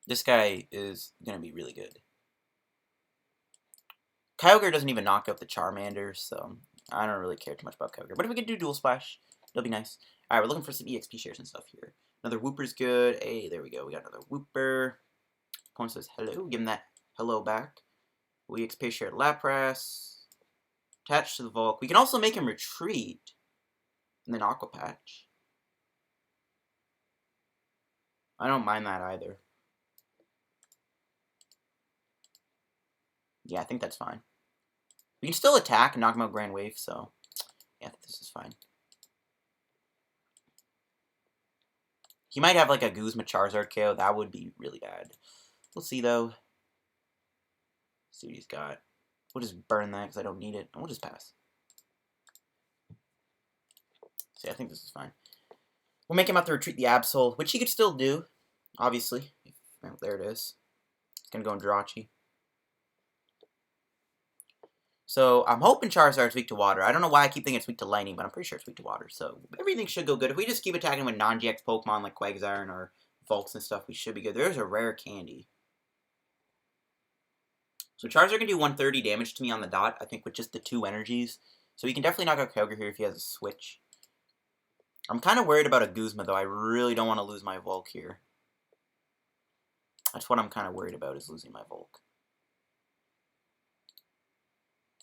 This guy is going to be really good. Kyogre doesn't even knock out the Charmander, so I don't really care too much about Kyogre. But if we could do Dual Splash, it'll be nice. Alright, we're looking for some EXP shares and stuff here. Another Whooper's good. Hey, there we go. We got another Whooper. Opponent says hello. Give him that hello back. We EXP share Lapras. Attached to the Volk. We can also make him retreat. And then Aqua Patch. I don't mind that either. Yeah, I think that's fine. We can still attack and knock him out Grand Wave, so yeah, I think this is fine. He might have like a Guzma Charizard KO. That would be really bad. We'll see though. Let's see what he's got. We'll just burn that because I don't need it. And we'll just pass. See, I think this is fine. We'll make him have to retreat the Absol, which he could still do, obviously. Oh, there it is. It's going to go in Jirachi. So, I'm hoping Charizard's weak to water. I don't know why I keep thinking it's weak to lightning, but I'm pretty sure it's weak to water. So, everything should go good. If we just keep attacking with non-GX Pokemon like Quagsire or Volks and stuff, we should be good. There's a rare candy. So, Charizard can do 130 damage to me on the dot, I think, with just the 2 energies. So, he can definitely knock out Kyogre here if he has a switch. I'm kind of worried about a Guzma, though. I really don't want to lose my Volk here. That's what I'm kind of worried about, is losing my Volk.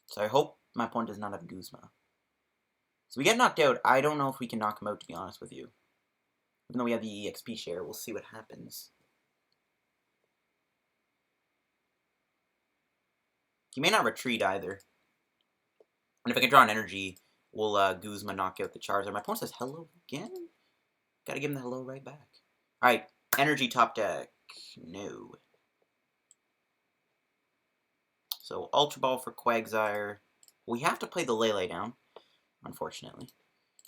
So I hope my opponent does not have Guzma. So we get knocked out. I don't know if we can knock him out, to be honest with you. Even though we have the EXP share, we'll see what happens. He may not retreat either. And if I can draw an energy, we'll Guzma knock out the Charizard. My opponent says hello again? Gotta give him the hello right back. Alright, energy top deck. No. So, Ultra Ball for Quagsire. We have to play the Lele down, unfortunately.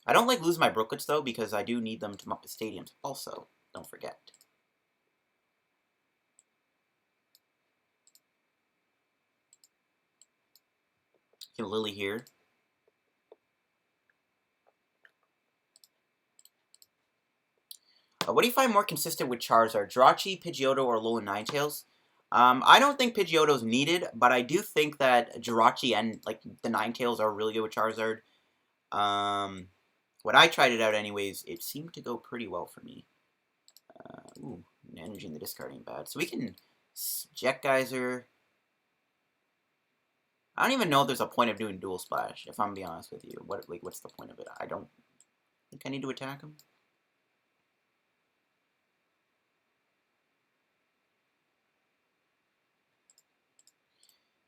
I don't like losing my Brooklets, though, because I do need them to up the stadiums. Also, don't forget. Get Lily here. What do you find more consistent with Charizard? Jirachi, Pidgeotto, or Alolan Ninetales? I don't think Pidgeotto's needed, but I do think that Jirachi and like the Ninetales are really good with Charizard. When I tried it out anyways, it seemed to go pretty well for me. Ooh, energy in the discard ain't bad. So we can Jet Geyser. I don't even know if there's a point of doing Dual Splash, if I'm being honest with you. What's the point of it? I don't think I need to attack him.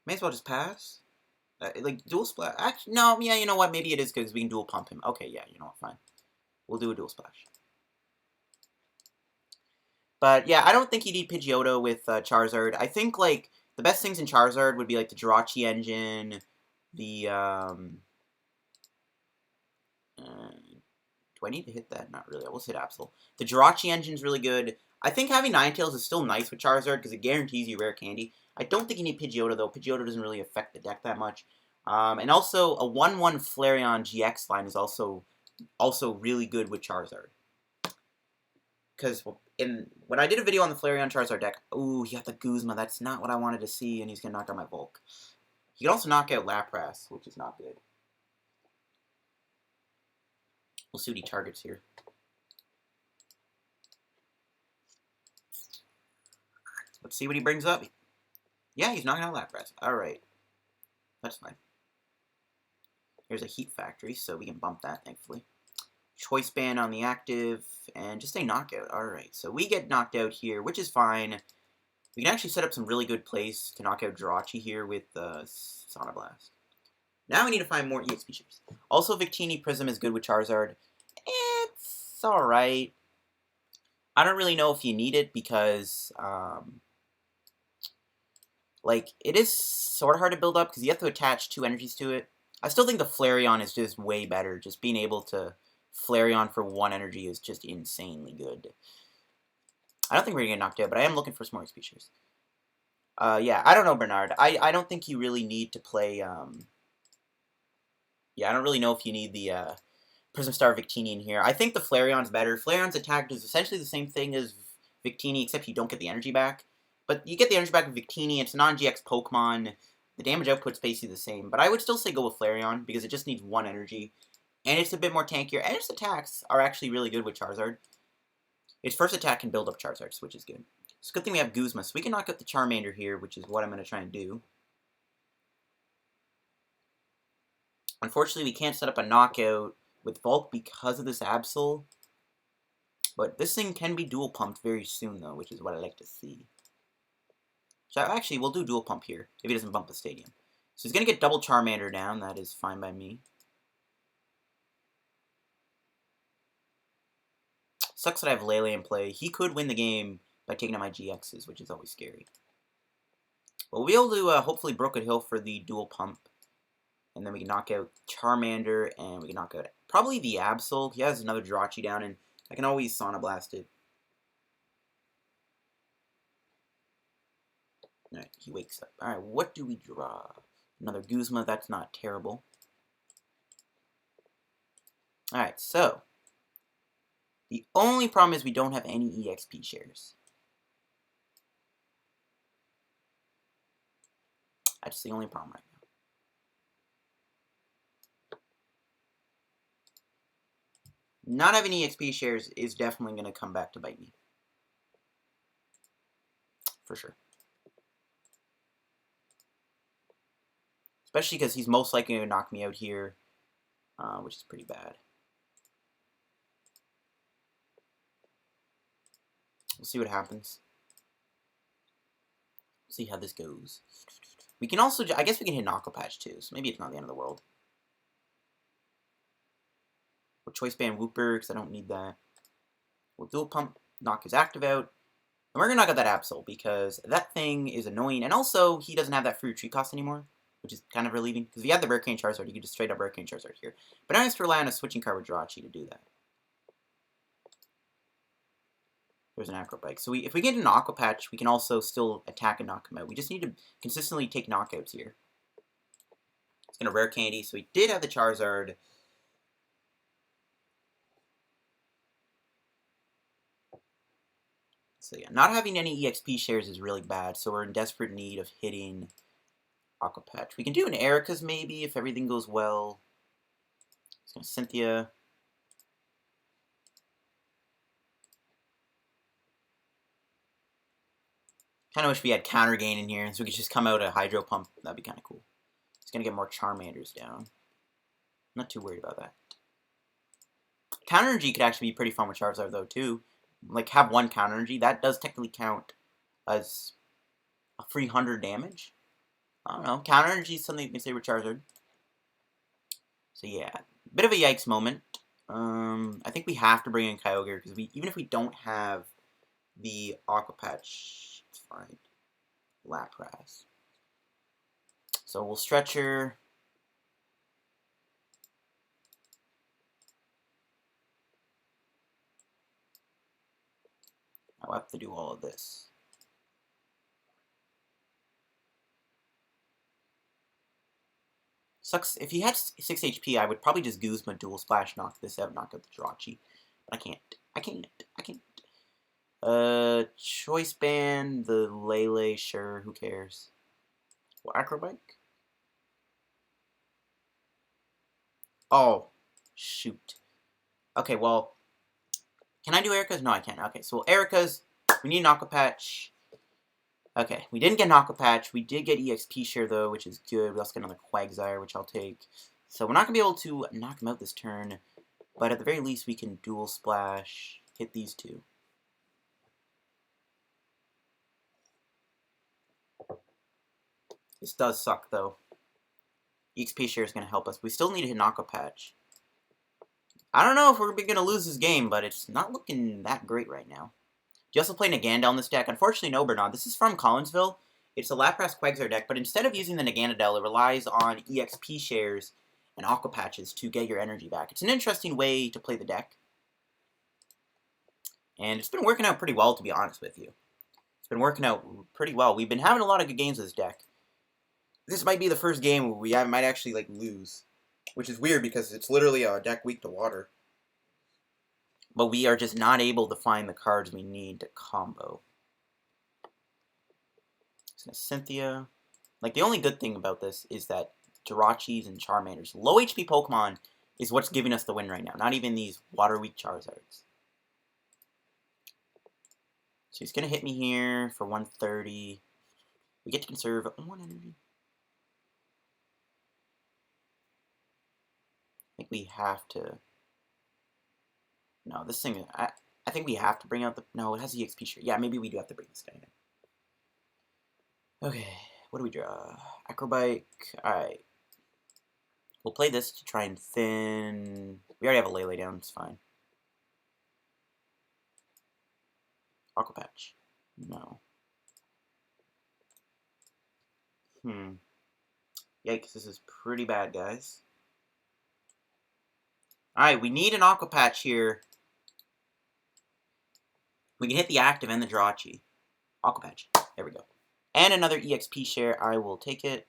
May as well just pass. Like, Dual Splash. Actually, no, yeah, you know what? Maybe it is good because we can Dual Pump him. Okay, yeah, you know what? Fine. We'll do a Dual Splash. But, yeah, I don't think you need Pidgeotto with Charizard. I think, like, the best things in Charizard would be, like, the Jirachi engine, the, do I need to hit that? Not really. I will hit Absol. The Jirachi engine's really good. I think having Ninetales is still nice with Charizard because it guarantees you rare candy. I don't think you need Pidgeotto, though. Pidgeotto doesn't really affect the deck that much. And also, a 1-1 Flareon GX line is also really good with Charizard. Because when I did a video on the Flareon Charizard deck, ooh, he got the Guzma. That's not what I wanted to see, and he's going to knock out my Volk. He can also knock out Lapras, which is not good. We'll see what he targets here. Let's see what he brings up. Yeah, he's knocking out Lapras. Alright. That's fine. Here's a Heat Factory, so we can bump that, thankfully. Choice Band on the active, and just a knockout. Alright, so we get knocked out here, which is fine. We can actually set up some really good plays to knock out Jirachi here with Sonic Blast. Now we need to find more EXP shares. Also, Victini Prism is good with Charizard. It's alright. I don't really know if you need it because, like, it is sort of hard to build up because you have to attach 2 energies to it. I still think the Flareon is just way better. Just being able to Flareon for 1 energy is just insanely good. I don't think we're going to get knocked out, but I am looking for some more XP shares. Yeah, I don't know, Bernard. I don't think you really need to play, yeah, I don't really know if you need the, Prism Star Victini in here. I think the Flareon's better. Flareon's attack is essentially the same thing as Victini, except you don't get the energy back. But you get the energy back with Victini. It's a non-GX Pokemon. The damage output's basically the same. But I would still say go with Flareon, because it just needs 1 energy. And it's a bit more tankier. And its attacks are actually really good with Charizard. Its first attack can build up Charizard, which is good. It's a good thing we have Guzma, so we can knock out the Charmander here, which is what I'm going to try and do. Unfortunately, we can't set up a knockout with Volk because of this Absol. But this thing can be dual pumped very soon, though, which is what I like to see. So actually, we'll do dual pump here, if he doesn't bump the stadium. So he's going to get double Charmander down. That is fine by me. Sucks that I have Lele in play. He could win the game by taking out my GXs, which is always scary. Well, we'll be able to hopefully Broken Hill for the dual pump. And then we can knock out Charmander, and we can knock out probably the Absol. He has another Jirachi down, and I can always Sonic Blast it. Alright, he wakes up. Alright, what do we draw? Another Guzma, that's not terrible. Alright, so the only problem is we don't have any EXP shares. That's the only problem right now. Not having EXP shares is definitely going to come back to bite me. For sure. Especially because he's most likely going to knock me out here, which is pretty bad. We'll see what happens. See how this goes. We can also, I guess we can hit an Aqua Patch too, so maybe it's not the end of the world. We'll Choice Band Wooper, because I don't need that. We'll Dual Pump, knock his active out. And we're going to knock out that Absol, because that thing is annoying. And also, he doesn't have that free retreat cost anymore, which is kind of relieving. Because if you had the Hurricane Charizard, you could just straight up Hurricane Charizard here. But now I have to rely on a switching card with Jirachi to do that. There's an Acro Bike. So if we get an Aqua Patch, we can also still attack and knock him out. We just need to consistently take knockouts here. It's going to Rare Candy. So we did have the Charizard. So yeah, not having any EXP shares is really bad. So we're in desperate need of hitting Aqua Patch. We can do an Erica's maybe if everything goes well. It's going to Cynthia. Kind of wish we had Counter Gain in here, so we could just come out a Hydro Pump. That'd be kind of cool. It's going to get more Charmanders down. Not too worried about that. Counter Energy could actually be pretty fun with Charizard, though, too. Like, have one Counter Energy. That does technically count as a free 100 damage. I don't know. Counter Energy is something you can say with Charizard. So, yeah. Bit of a yikes moment. I think we have to bring in Kyogre, because even if we don't have the Aqua Patch, it's fine. Lapras. So, we'll stretch her. I'll have to do all of this. Sucks. If he had 6 HP, I would probably just Guzma Dual Splash, knock this out, knock out the Jirachi. But I can't. I can't. I can't. Choice Band, the Lele, sure, who cares? Well, Acrobike? Oh, shoot. Okay, well, can I do Erica's? No, I can't. Okay, so Erica's, we need an Aqua Patch. Okay, we didn't get an Aqua Patch. We did get EXP share, though, which is good. We also get another Quagsire, which I'll take. So we're not going to be able to knock him out this turn. But at the very least, we can Dual Splash, hit these two. This does suck, though. EXP share is going to help us. We still need to hit an Aqua Patch. I don't know if we're going to lose this game, but it's not looking that great right now. Do you also play Naganda on this deck? Unfortunately, no, Bernard. This is from Collinsville. It's a Lapras Quagsire deck, but instead of using the Naganda deck, it relies on EXP shares and Aqua Patches to get your energy back. It's an interesting way to play the deck. And it's been working out pretty well, to be honest with you. It's been working out pretty well. We've been having a lot of good games with this deck. This might be the first game where we might actually lose. Which is weird because it's literally a deck weak to water. But we are just not able to find the cards we need to combo. So Cynthia. The only good thing about this is that Jirachis and Charmanders, low HP Pokemon, is what's giving us the win right now. Not even these water-weak Charizards. So he's going to hit me here for 130. We get to conserve 1 energy. I think we have to... No, this thing... I think we have to bring out the... No, it has the EXP share. Yeah, maybe we do have to bring this guy in. Okay, what do we draw? Acrobike. Alright. We'll play this to try and thin... We already have a Lele down, it's fine. Aqua Patch. No. Yikes, this is pretty bad, guys. Alright, we need an Aqua Patch here. We can hit the active and the Jirachi. Aqua Patch. There we go. And another EXP share. I will take it.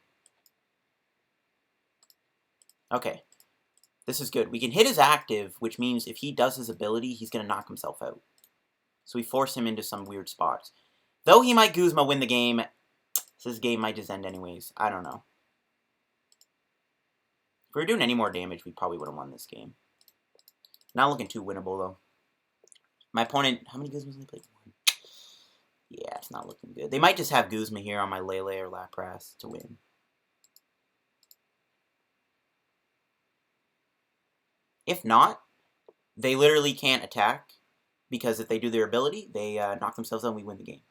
Okay. This is good. We can hit his active, which means if he does his ability, he's going to knock himself out. So we force him into some weird spots. Though he might Guzma win the game, so this game might just end anyways. I don't know. If we were doing any more damage, we probably would have won this game. Not looking too winnable, though. My opponent... How many Guzmas did they play? One. Yeah, it's not looking good. They might just have Guzma here on my Lele or Lapras to win. If not, they literally can't attack. Because if they do their ability, they knock themselves out and we win the game.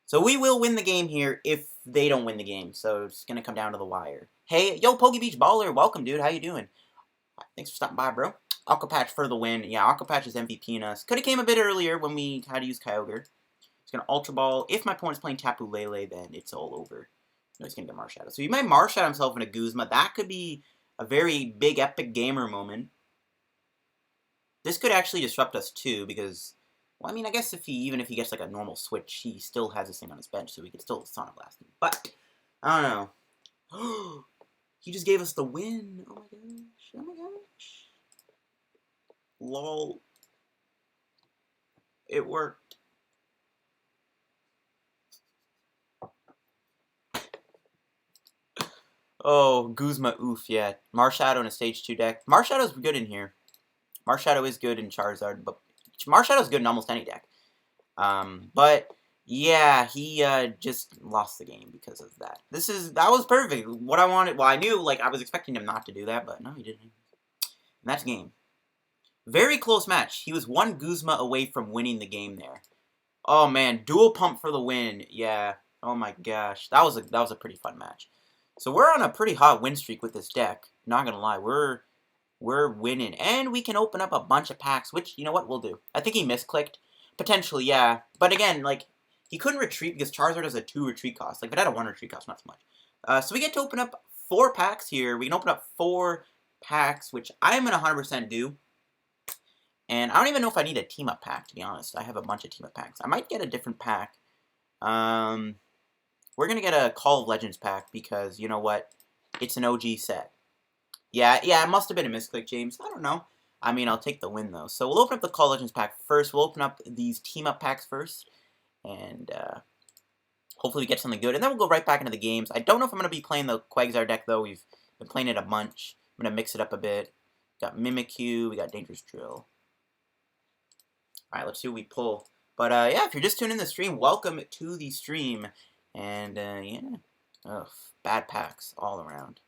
So we will win the game here if they don't win the game. So it's going to come down to the wire. Hey, yo, Poke Beach Baller. Welcome, dude. How you doing? Thanks for stopping by, bro. Aqua Patch for the win. Yeah, Aqua Patch is MVP-ing us. Could have came a bit earlier when we had to use Kyogre. He's going to Ultra Ball. If my opponent's playing Tapu Lele, then it's all over. No, he's going to get Marshadow. So he might Marshadow himself in a Guzma. That could be a very big epic gamer moment. This could actually disrupt us too, because, well, I mean, I guess even if he gets a normal switch, he still has this thing on his bench, so we could still Sonic Blast him. But, I don't know. He just gave us the win. Oh my gosh. Oh my gosh. Lol. It worked. Oh, Guzma, oof, yeah. Marshadow in a Stage 2 deck. Marshadow's good in here. Marshadow is good in Charizard, but Marshadow's good in almost any deck. But Yeah, he just lost the game because of that. That was perfect. What I wanted. Well, I knew like I was expecting him not to do that, but no, he didn't. And that's game. Very close match. He was one Guzma away from winning the game there. Oh man, dual pump for the win. Yeah. Oh my gosh, that was a pretty fun match. So we're on a pretty hot win streak with this deck. Not gonna lie, we're winning, and we can open up a bunch of packs. Which you know what we'll do. I think he misclicked. Potentially, yeah. But again, like he couldn't retreat because Charizard has a 2 retreat cost. Like, but had a 1 retreat cost, not so much. So we get to open up 4 packs here. We can open up 4 packs, which I'm gonna 100% do. And I don't even know if I need a team-up pack, to be honest. I have a bunch of team-up packs. I might get a different pack. We're going to get a Call of Legends pack because, you know what? It's an OG set. Yeah, it must have been a misclick, James. I don't know. I mean, I'll take the win, though. So we'll open up the Call of Legends pack first. We'll open up these team-up packs first. And hopefully we get something good. And then we'll go right back into the games. I don't know if I'm going to be playing the Quagsire deck, though. We've been playing it a bunch. I'm going to mix it up a bit. Got Mimikyu. We got Dangerous Drill. Alright, let's see what we pull. But, yeah, if you're just tuning in the stream, welcome to the stream. And, yeah. Ugh, bad packs all around.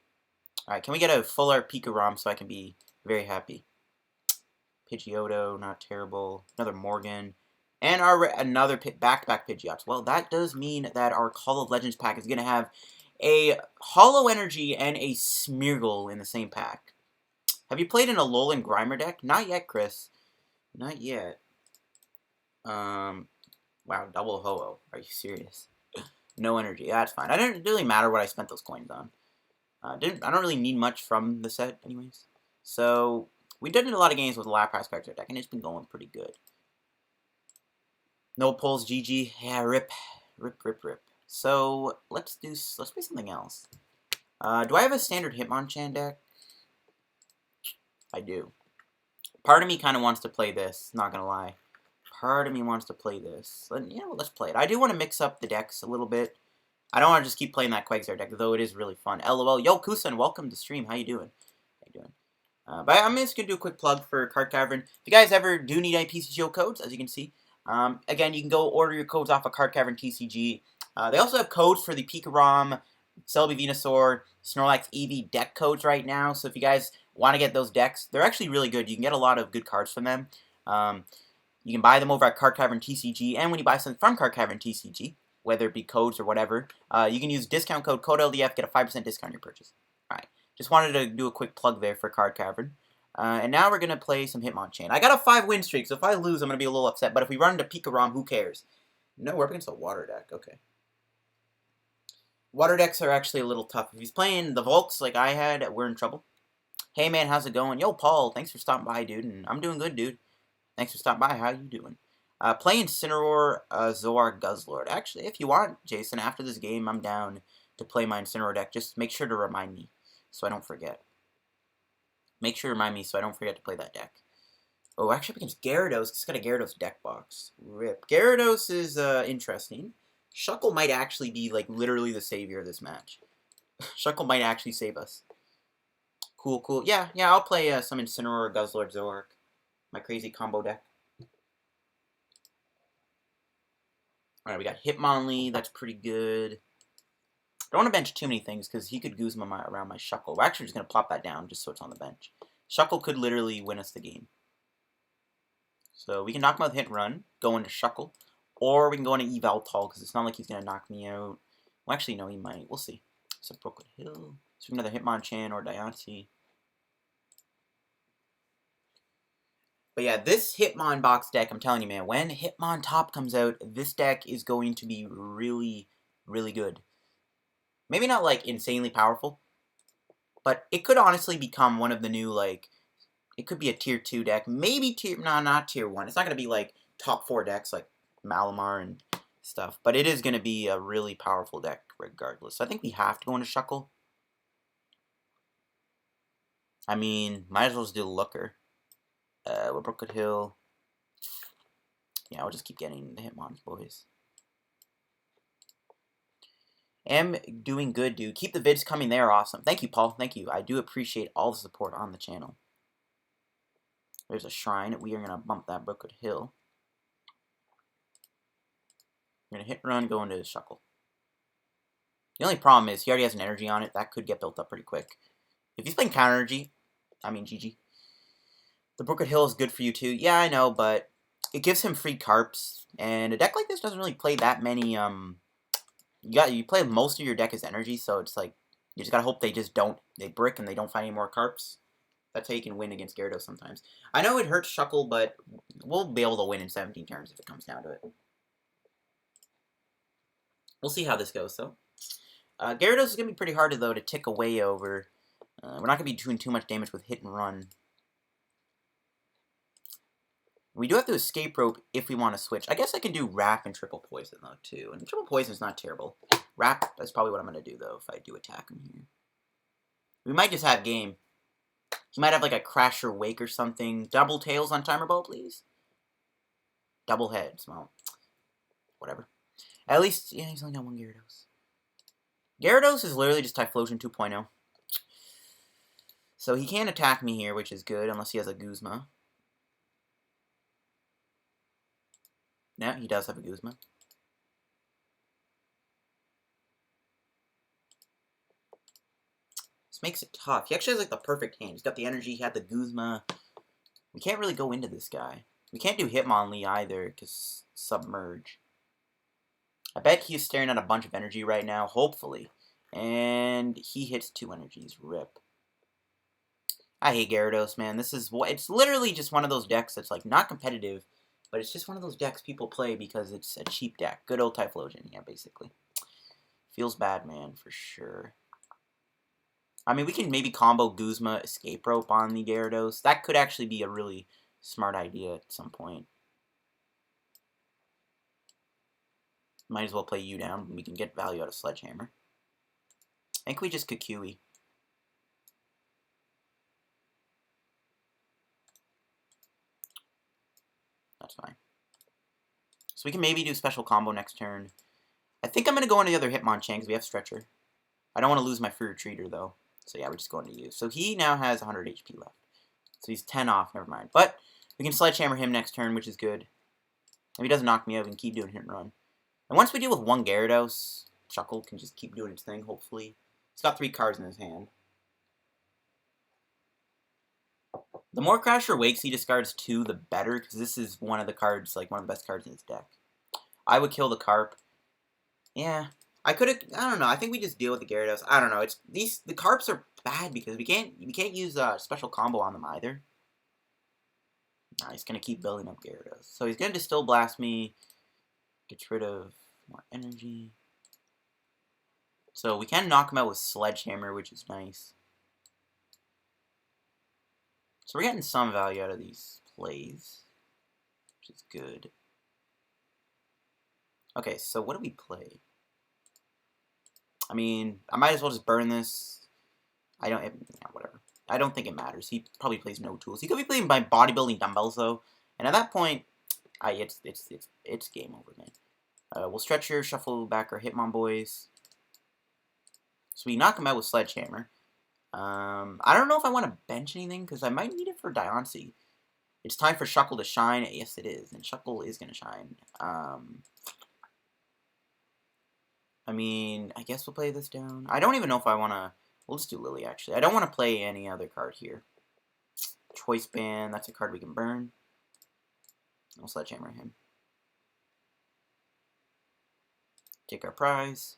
Alright, can we get a fuller Pikarom so I can be very happy? Pidgeotto, not terrible. Another Morgan. And another back-to-back Pidgeots. Well, that does mean that our Call of Legends pack is going to have a Hollow Energy and a Smeargle in the same pack. Have you played in a Alolan Grimer deck? Not yet, Chris. Not yet. Wow, double Ho-Oh. Are you serious? No energy. Yeah, that's fine. I didn't really matter what I spent those coins on. I don't really need much from the set, anyways. So we did a lot of games with Lapras character deck, and it's been going pretty good. No pulls, GG. Yeah, rip. So let's play something else. Do I have a standard Hitmonchan deck? I do. Part of me kind of wants to play this. Not gonna lie. Part of me wants to play this. Let's play it. I do want to mix up the decks a little bit. I don't want to just keep playing that Quagsire deck, though it is really fun. LOL. Yo, Kusan, welcome to stream. How you doing? But I'm just going to do a quick plug for Card Cavern. If you guys ever do need any PTCGO codes, as you can see, again, you can go order your codes off of Card Cavern TCG. They also have codes for the Pikarom, Celebi Venusaur, Snorlax Eevee deck codes right now. So if you guys want to get those decks, they're actually really good. You can get a lot of good cards from them. You can buy them over at Card Cavern TCG, and when you buy something from Card Cavern TCG, whether it be codes or whatever, you can use discount code CODELDF, get a 5% discount on your purchase. Alright, just wanted to do a quick plug there for Card Cavern. And now we're going to play some Hitmonchan. I got a 5-win streak, so if I lose, I'm going to be a little upset, but if we run into Pikarom, who cares? No, we're up against a water deck, okay. Water decks are actually a little tough. If he's playing the Volks like I had, we're in trouble. Hey man, how's it going? Yo, Paul, thanks for stopping by, dude, and I'm doing good, dude. Thanks for stopping by. How you doing? Play Incineroar, Zoar, Guzzlord. Actually, if you want, Jason, after this game, I'm down to play my Incineroar deck. Just make sure to remind me so I don't forget. Make sure to remind me so I don't forget to play that deck. Oh, actually, against Gyarados. It's got a Gyarados deck box. Rip. Gyarados is interesting. Shuckle might actually be, like, literally the savior of this match. Shuckle might actually save us. Cool. Yeah, I'll play some Incineroar, Guzzlord, Zoark. My crazy combo deck. Alright, we got Hitmonlee. That's pretty good. I don't want to bench too many things because he could Guzma around my Shuckle. We're actually just going to plop that down just so it's on the bench. Shuckle could literally win us the game. So we can knock him out with Hit Run, go into Shuckle, or we can go into Evaltol because it's not like he's going to knock me out. Well, actually, no, he might. We'll see. So Broken Hill. So another Hitmonchan or Diancie. But yeah, this Hitmon box deck, I'm telling you, man, when Hitmon Top comes out, this deck is going to be really, really good. Maybe not, like, insanely powerful, but it could honestly become one of the new, like, it could be a tier 2 deck. Maybe not tier 1. It's not going to be, like, top 4 decks like Malamar and stuff, but it is going to be a really powerful deck regardless. So I think we have to go into Shuckle. I mean, might as well just do Looker. With Broken Hill. Yeah, I'll just keep getting the Hitmons, boys. Am doing good, dude. Keep the vids coming. They are awesome. Thank you, Paul. Thank you. I do appreciate all the support on the channel. There's a shrine. We are going to bump that Broken Hill. We're going to hit and run, go into Shuckle. The only problem is he already has an energy on it. That could get built up pretty quick. If he's playing counter energy, I mean GG. The Brookwood Hill is good for you too. Yeah, I know, but it gives him free carps. And a deck like this doesn't really play that many, you play most of your deck as energy, so it's like, you just gotta hope they brick and they don't find any more carps. That's how you can win against Gyarados sometimes. I know it hurts Shuckle, but we'll be able to win in 17 turns if it comes down to it. We'll see how this goes, though. Gyarados is going to be pretty hard, though, to tick away over. We're not going to be doing too much damage with hit and run. We do have to escape rope if we want to switch. I guess I can do Wrap and Triple Poison, though, too. And Triple Poison is not terrible. Wrap, that's probably what I'm going to do, though, if I do attack him here. We might just have game. He might have, like, a Crasher Wake or something. Double Tails on Timer Ball, please. Double Heads. Well, whatever. At least, yeah, he's only got one Gyarados. Gyarados is literally just Typhlosion 2.0. So he can't attack me here, which is good, unless he has a Guzma. Yeah, he does have a Guzma. This makes it tough. He actually has, like, the perfect hand. He's got the energy, he had the Guzma. We can't really go into this guy. We can't do Hitmonlee either, because Submerge. I bet he's staring at a bunch of energy right now, hopefully. And he hits 2 energies. Rip. I hate Gyarados, man. It's literally just one of those decks that's, like, not competitive, but it's just one of those decks people play because it's a cheap deck. Good old Typhlosion, yeah, basically. Feels bad, man, for sure. I mean, we can maybe combo Guzma Escape Rope on the Gyarados. That could actually be a really smart idea at some point. Might as well play you down. We can get value out of Sledgehammer. I think we just Kukui. That's fine. So we can maybe do special combo next turn. I think I'm going to go into the other Hitmonchan because we have Stretcher. I don't want to lose my free retreater, though. So yeah, we're just going to use. So he now has 100 HP left. So he's 10 off, never mind. But we can Sledgehammer him next turn, which is good. If he doesn't knock me out, we can keep doing hit and run. And once we deal with one Gyarados, Shuckle can just keep doing its thing, hopefully. He's got 3 cards in his hand. The more Crasher Wakes he discards 2, the better, because this is one of the cards, like, one of the best cards in his deck. I would kill the Carp. Yeah. I don't know, I think we just deal with the Gyarados. I don't know, the Carps are bad because we can't use a special combo on them either. Nah, he's gonna keep building up Gyarados. So he's gonna Distill Blast me, gets rid of more energy. So we can knock him out with Sledgehammer, which is nice. So we're getting some value out of these plays, which is good. Okay, so what do we play? I mean, I might as well just burn this. Yeah, whatever. I don't think it matters. He probably plays no tools. He could be playing by bodybuilding dumbbells, though. And at that point, it's game over, man. We'll Stretcher, shuffle back our Hitmonboys. So we knock him out with Sledgehammer. I don't know if I want to bench anything, because I might need it for Diancie. It's time for Shuckle to shine. Yes, it is. And Shuckle is going to shine. I mean, I guess we'll play this down. I don't even know if I want to... We'll just do Lily, actually. I don't want to play any other card here. Choice Band, that's a card we can burn. We'll Sledgehammer him. Take our prize.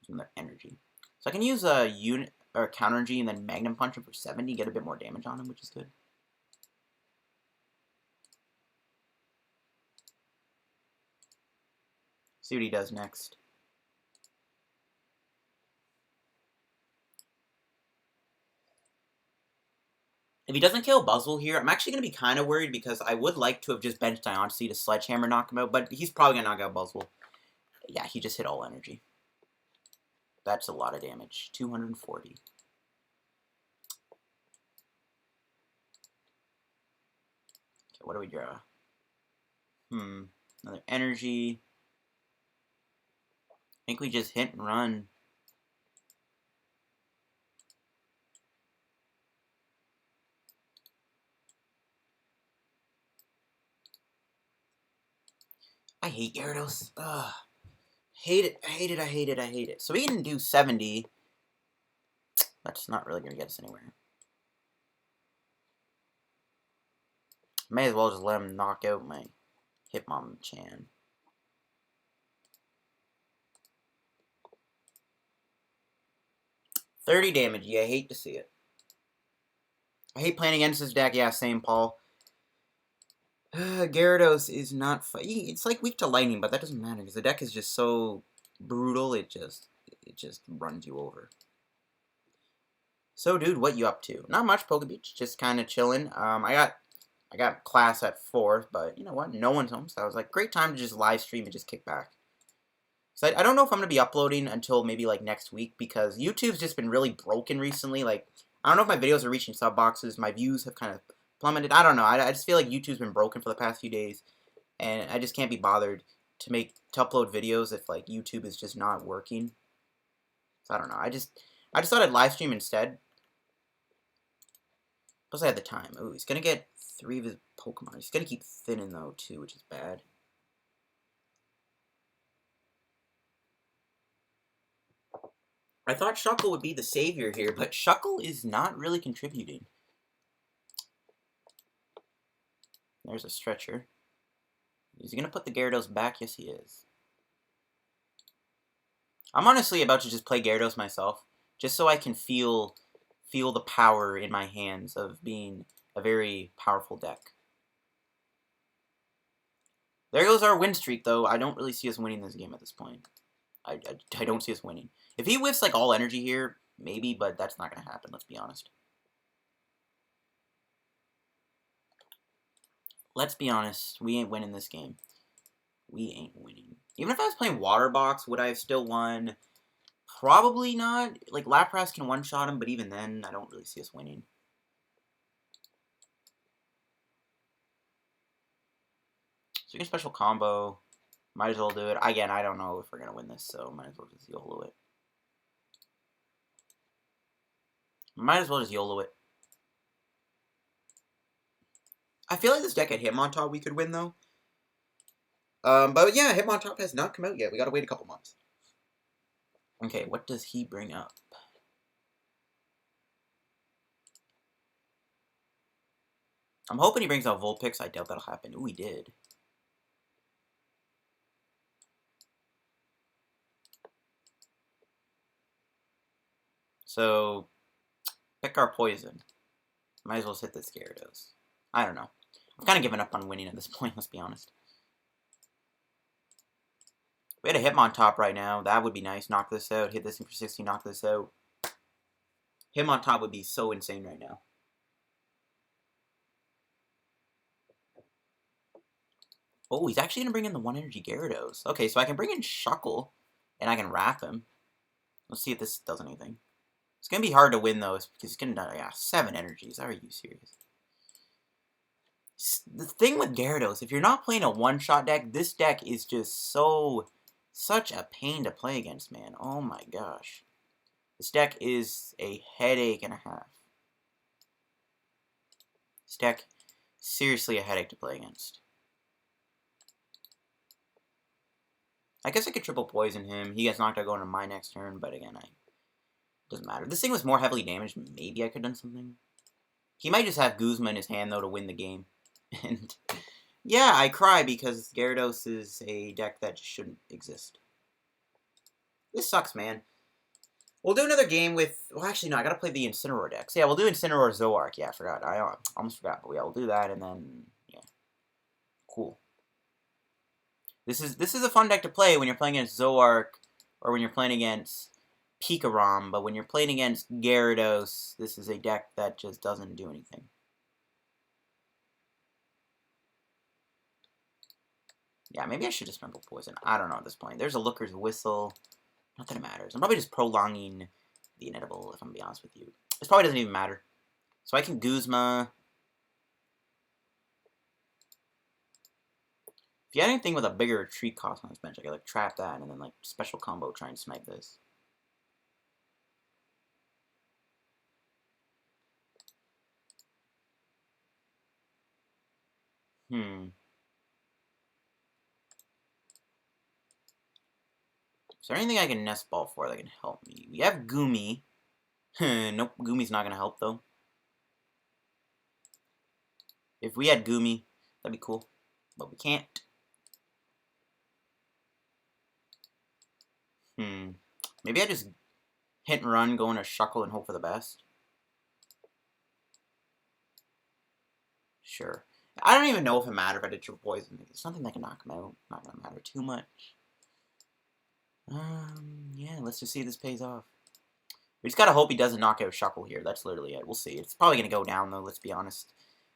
Give their energy. So I can use a unit or counter energy and then Magnum Punch him for 70, get a bit more damage on him, which is good. See what he does next. If he doesn't kill Buzzle here, I'm actually going to be kind of worried because I would like to have just benched Diancie to Sledgehammer knock him out, but he's probably going to knock out Buzzle. Yeah, he just hit all energy. That's a lot of damage. 240. Okay, what do we draw? Another energy. I think we just hit and run. I hate Gyarados. Ugh. Hate it, I hate it, I hate it, I hate it. So we can do 70. That's not really going to get us anywhere. May as well just let him knock out my Hitmonchan. 30 damage. Yeah, I hate to see it. I hate playing against this deck. Yeah, same, Paul. Gyarados is not... It's like weak to lightning, but that doesn't matter because the deck is just so brutal. It just runs you over. So, dude, what you up to? Not much, Pokebeach. Just kind of chilling. I got class at 4, but you know what? No one's home, so I was like, great time to just live stream and just kick back. So I don't know if I'm going to be uploading until maybe, like, next week, because YouTube's just been really broken recently. Like, I don't know if my videos are reaching sub boxes. My views have kind of plummeted. I don't know. I just feel like YouTube's been broken for the past few days, and I just can't be bothered to upload videos if, like, YouTube is just not working. So I don't know. I just thought I'd live stream instead. Plus I had the time. Ooh, he's going to get 3 of his Pokemon. He's going to keep thinning, though, too, which is bad. I thought Shuckle would be the savior here, but Shuckle is not really contributing. There's a stretcher. Is he going to put the Gyarados back? Yes, he is. I'm honestly about to just play Gyarados myself, just so I can feel the power in my hands of being a very powerful deck. There goes our win streak, though. I don't really see us winning this game at this point. I don't see us winning. If he whiffs, like, all energy here, maybe, but that's not going to happen, let's be honest. Let's be honest. We ain't winning this game. We ain't winning. Even if I was playing Water Box, would I have still won? Probably not. Like, Lapras can one-shot him, but even then, I don't really see us winning. So you can special combo. Might as well do it. Again, I don't know if we're going to win this, so might as well just YOLO it. Might as well just YOLO it. I feel like this deck at Hitmonchan we could win, though. But yeah, Hitmonchan has not come out yet. We gotta wait a couple months. Okay, what does he bring up? I'm hoping he brings out Vulpix. I doubt that'll happen. Ooh, he did. So, pick our poison. Might as well hit this Gyarados. I don't know. I'm kind of giving up on winning at this point, let's be honest. We had a Hitmonchan right now. That would be nice. Knock this out. Hit this in for 60. Knock this out. Hitmonchan would be so insane right now. Oh, he's actually going to bring in the 1-energy Gyarados. Okay, so I can bring in Shuckle, and I can wrap him. Let's see if this does anything. It's going to be hard to win, though, because he's going to die. Yeah, 7 energies. Are you serious? The thing with Gyarados, if you're not playing a one-shot deck, this deck is just such a pain to play against, man. Oh my gosh. This deck is a headache and a half. This deck, seriously a headache to play against. I guess I could triple poison him. He gets knocked out going to my next turn, but again, doesn't matter. This thing was more heavily damaged. Maybe I could have done something. He might just have Guzma in his hand, though, to win the game. And yeah, I cry because Gyarados is a deck that just shouldn't exist. This sucks, man. We'll do another game with... Well, actually, no, I gotta play the Incineroar deck. So yeah, we'll do Incineroar Zoroark. Yeah, I forgot. I almost forgot. But yeah, we'll do that, and then... Yeah. Cool. This is a fun deck to play when you're playing against Zoroark, or when you're playing against Pikarom, but when you're playing against Gyarados, this is a deck that just doesn't do anything. Yeah, maybe I should just Triple Poison. I don't know at this point. There's a Looker's Whistle. Not that it matters. I'm probably just prolonging the inedible, if I'm being honest with you. This probably doesn't even matter. So I can Guzma. If you had anything with a bigger retreat cost on this bench, I could like trap that and then like special combo try and snipe this. Is there anything I can Nest Ball for that can help me? We have Goomy. Nope, Goomy's not going to help, though. If we had Goomy, that'd be cool. But we can't. Maybe I just hit and run, go in a Shuckle, and hope for the best. Sure. I don't even know if it matters if I did Triple Poison. It's something that can knock him out. Not going to matter too much. Yeah, let's just see if this pays off. We just gotta hope he doesn't knock out Shuckle here. That's literally it. We'll see. It's probably gonna go down, though, let's be honest.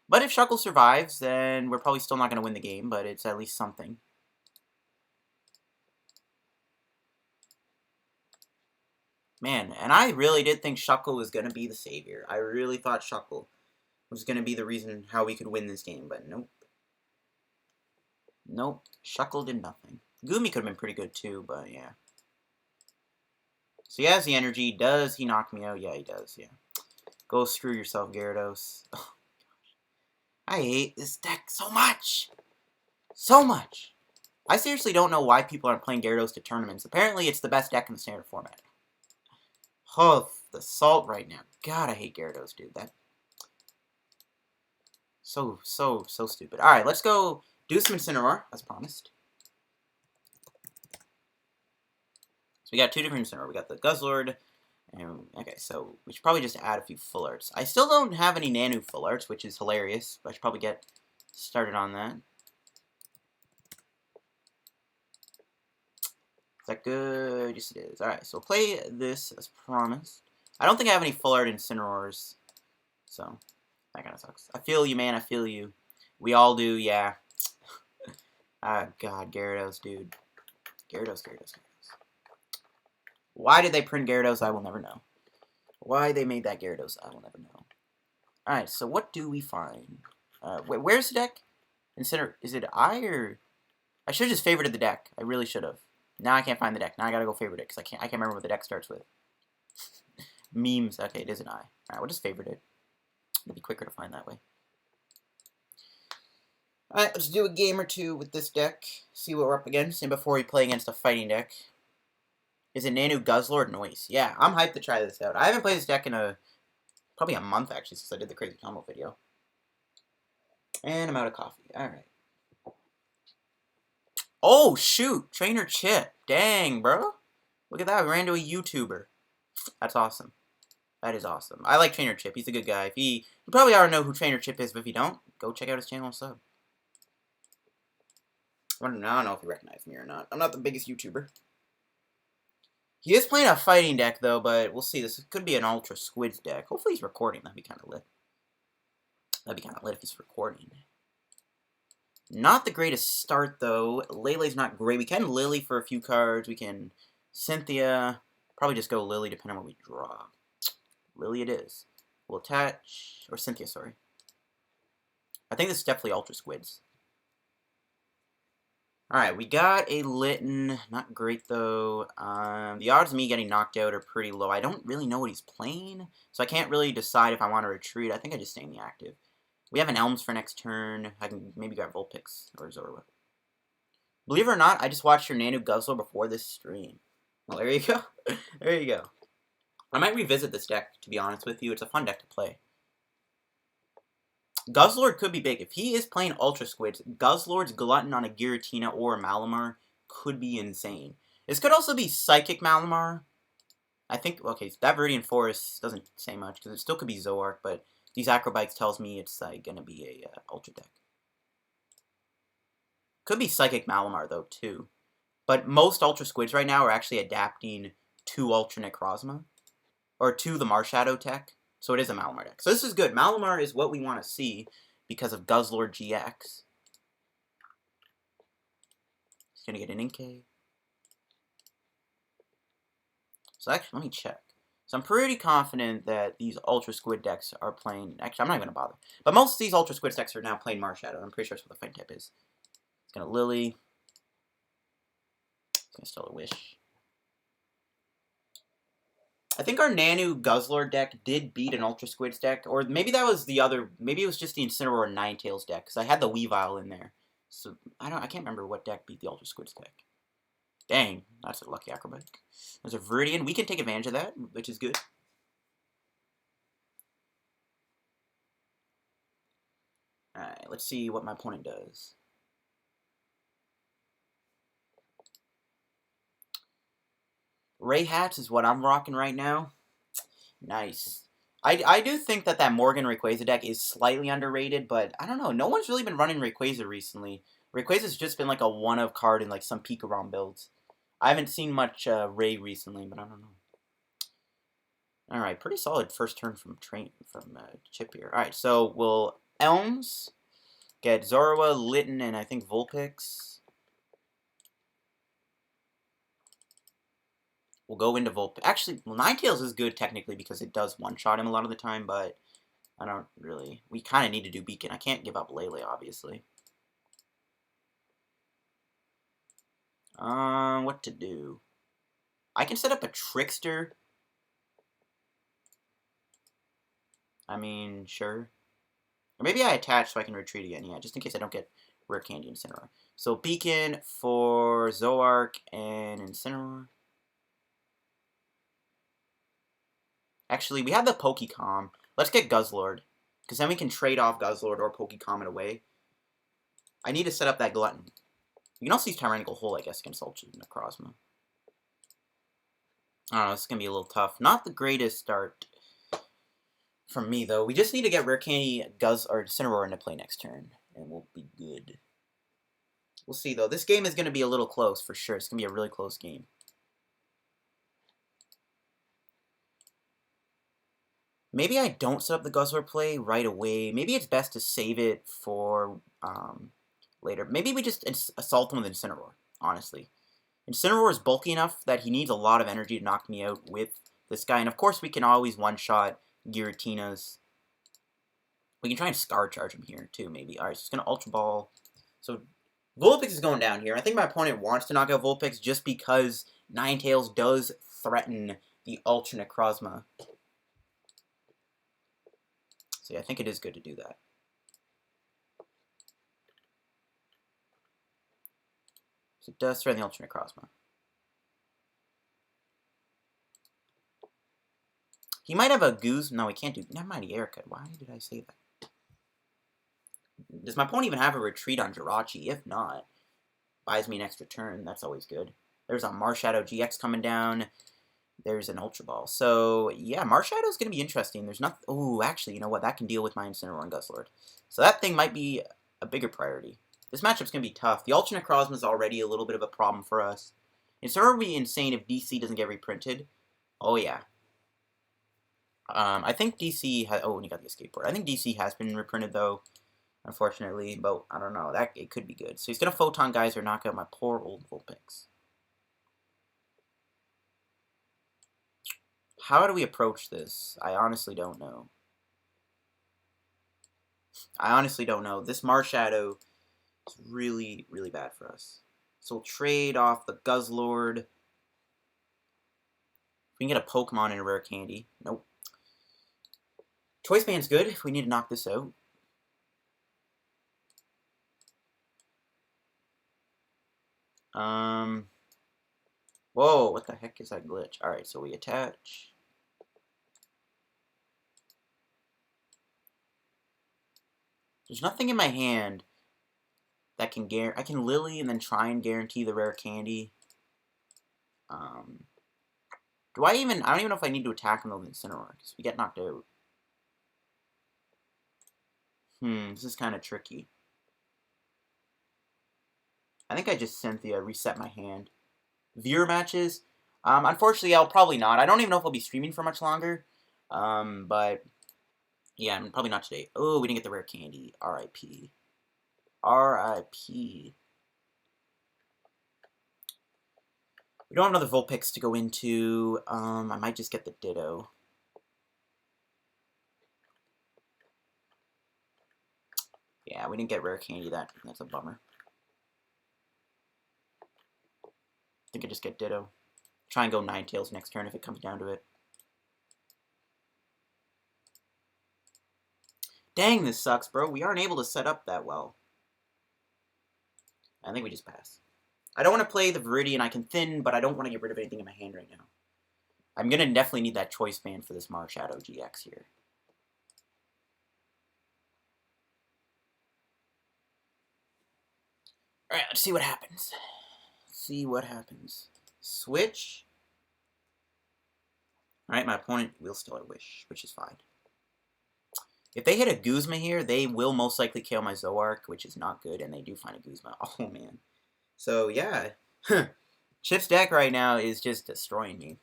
But if Shuckle survives, then we're probably still not gonna win the game, but it's at least something. Man, and I really did think Shuckle was gonna be the savior. I really thought Shuckle was gonna be the reason how we could win this game, but nope. Nope. Shuckle did nothing. Goomy could have been pretty good, too, but yeah. So he has the energy. Does he knock me out? Yeah, he does, yeah. Go screw yourself, Gyarados. Oh, gosh. I hate this deck so much. So much. I seriously don't know why people aren't playing Gyarados to tournaments. Apparently, it's the best deck in the standard format. Oh, the salt right now. God, I hate Gyarados, dude. That... So stupid. Alright, let's go do some Incineroar, as promised. So we got two different Incineroar. We got the Guzzlord. And, okay, so we should probably just add a few full arts. I still don't have any Nanu full arts, which is hilarious. But I should probably get started on that. Is that good? Yes, it is. Alright, so play this as promised. I don't think I have any full art Incineroars. So, that kind of sucks. I feel you, man. I feel you. We all do, yeah. Ah, God, Gyarados, dude. Gyarados. Why did they print Gyarados? I will never know. Why they made that Gyarados? I will never know. Alright, so what do we find? Where's the deck? Is it I or... I should have just favorited the deck. I really should have. Now I can't find the deck. Now I gotta go favorite it, because I can't remember what the deck starts with. Memes. Okay, it is an I. Alright, we'll just favorite it. It'll be quicker to find that way. Alright, let's do a game or two with this deck. See what we're up against. And before we play against a fighting deck. Is it Nanu Guzzlord Noise? Yeah, I'm hyped to try this out. I haven't played this deck in probably a month, actually, since I did the Crazy Combo video. And I'm out of coffee. Alright. Oh, shoot! Trainer Chip. Dang, bro. Look at that. We ran into a YouTuber. That's awesome. That is awesome. I like Trainer Chip. He's a good guy. If you probably already know who Trainer Chip is, but if you don't, go check out his channel and sub. I don't know if you recognize me or not. I'm not the biggest YouTuber. He is playing a fighting deck, though, but we'll see. This could be an Ultra Squids deck. Hopefully he's recording. That'd be kind of lit. That'd be kind of lit if he's recording. Not the greatest start, though. Lele's not great. We can Lily for a few cards. We can Cynthia. Probably just go Lily, depending on what we draw. Lily it is. We'll attach... Or Cynthia, sorry. I think this is definitely Ultra Squids. Alright, we got a Litten. Not great, though. The odds of me getting knocked out are pretty low. I don't really know what he's playing, so I can't really decide if I want to retreat. I think I just stay in the active. We have an Elms for next turn. I can maybe grab Vulpix or Zorua. Believe it or not, I just watched your Nanu Guzzlord before this stream. Well, there you go. There you go. I might revisit this deck, to be honest with you. It's a fun deck to play. Guzzlord could be big. If he is playing Ultra Squids, Guzzlord's Glutton on a Giratina or a Malamar could be insane. This could also be Psychic Malamar. I think, okay, that Viridian Forest doesn't say much, because it still could be Zoroark, but these Acrobites tells me it's going to be a Ultra deck. Could be Psychic Malamar, though, too. But most Ultra Squids right now are actually adapting to Ultra Necrozma, or to the Marshadow tech. So it is a Malamar deck. So this is good. Malamar is what we want to see because of Guzzlord GX. He's going to get an Inkay. So actually, let me check. So I'm pretty confident that these Ultra Squid decks are playing... Actually, I'm not even going to bother. But most of these Ultra Squid decks are now playing Marshadow. I'm pretty sure that's what the fight type is. It's going to Lily. It's going to steal a Wish. I think our Nanu Guzzlord deck did beat an Ultra Squids deck, or maybe that was the other, maybe it was just the Incineroar Ninetales deck, because I had the Weavile in there. So, I can't remember what deck beat the Ultra Squids deck. Dang, That's a lucky acrobat. There's a Viridian. We can take advantage of that, which is good. Alright, let's see what my opponent does. Ray Hats is what I'm rocking right now. Nice. I do think that Morgan Rayquaza deck is slightly underrated, but I don't know. No one's really been running Rayquaza recently. Rayquaza's just been like a one-of card in like some Pikarom builds. I haven't seen much Ray recently, but I don't know. Alright, pretty solid first turn from Chip here. Alright, so we'll Elms, get Zorua, Litten, and I think Vulpix. We'll go into Vulpix. Actually, well, Ninetales is good technically because it does one-shot him a lot of the time, but I don't really... We kind of need to do Beacon. I can't give up Lele, obviously. What to do? I can set up a Trickster. I mean, sure. Or maybe I attach so I can retreat again. Yeah, just in case I don't get Rare Candy and Incineroar. So Beacon for Zoark and Incineroar. Actually, we have the Pokecom. Let's get Guzzlord. Because then we can trade off Guzzlord or Pokecom it away. I need to set up that Glutton. You can also use Tyrannical Hole, I guess, against Ultra Necrozma. I don't know, this is going to be a little tough. Not the greatest start from me, though. We just need to get Rare Candy, or Incineroar into play next turn. And we'll be good. We'll see, though. This game is going to be a little close, for sure. It's going to be a really close game. Maybe I don't set up the Guzzlord play right away. Maybe it's best to save it for later. Maybe we just assault him with Incineroar, honestly. Incineroar is bulky enough that he needs a lot of energy to knock me out with this guy. And of course, we can always one-shot Giratinas. We can try and Scar Charge him here, too, maybe. Alright, so it's going to Ultra Ball. So, Vulpix is going down here. I think my opponent wants to knock out Vulpix just because Ninetales does threaten the Ultra Necrozma. So, yeah, I think it is good to do that. So, it does threaten the Ultra Necrozma. He might have a Goose. No, he can't do... Never mind, Erica. Why did I say that? Does my opponent even have a retreat on Jirachi? If not, buys me an extra turn. That's always good. There's a Marshadow GX coming down. There's an Ultra Ball. So, yeah, Marshadow's going to be interesting. There's nothing... Oh, actually, you know what? That can deal with my Incineroar and Guzzlord. So that thing might be a bigger priority. This matchup's going to be tough. The Ultra Necrozma is already a little bit of a problem for us. Incineroar would be insane if DC doesn't get reprinted. Oh, yeah. I think DC has... Oh, and you got the escape board. I think DC has been reprinted, though, unfortunately. But, I don't know. It could be good. So he's going to Photon Geyser, knock out my poor old Vulpix. How do we approach this? I honestly don't know. This Marshadow is really, really bad for us. So we'll trade off the Guzzlord. We can get a Pokemon and a Rare Candy. Nope. Choice Band's good if we need to knock this out. Whoa, what the heck is that glitch? Alright, so we attach. There's nothing in my hand that can guarantee... I can Lily and then try and guarantee the Rare Candy. Do I even... I don't even know if I need to attack him with Incineroar, because we get knocked out. This is kind of tricky. I think I just Cynthia reset my hand. Viewer matches? Unfortunately, I'll probably not. I don't even know if I'll be streaming for much longer. But... Yeah, probably not today. Oh, we didn't get the Rare Candy. R.I.P. R.I.P. We don't have another Vulpix to go into. I might just get the Ditto. Yeah, we didn't get Rare Candy. That's a bummer. I think I just get Ditto. Try and go Ninetales next turn if it comes down to it. Dang, this sucks, bro. We aren't able to set up that well. I think we just pass. I don't want to play the Viridian. I can Thin, but I don't want to get rid of anything in my hand right now. I'm going to definitely need that Choice Band for this Marshadow GX here. Alright, let's see what happens. See what happens. Switch. Alright, my opponent will still have Wish, which is fine. If they hit a Guzma here, they will most likely kill my Zoroark, which is not good, and they do find a Guzma. Oh, man. So, yeah. Chip's deck right now is just destroying me.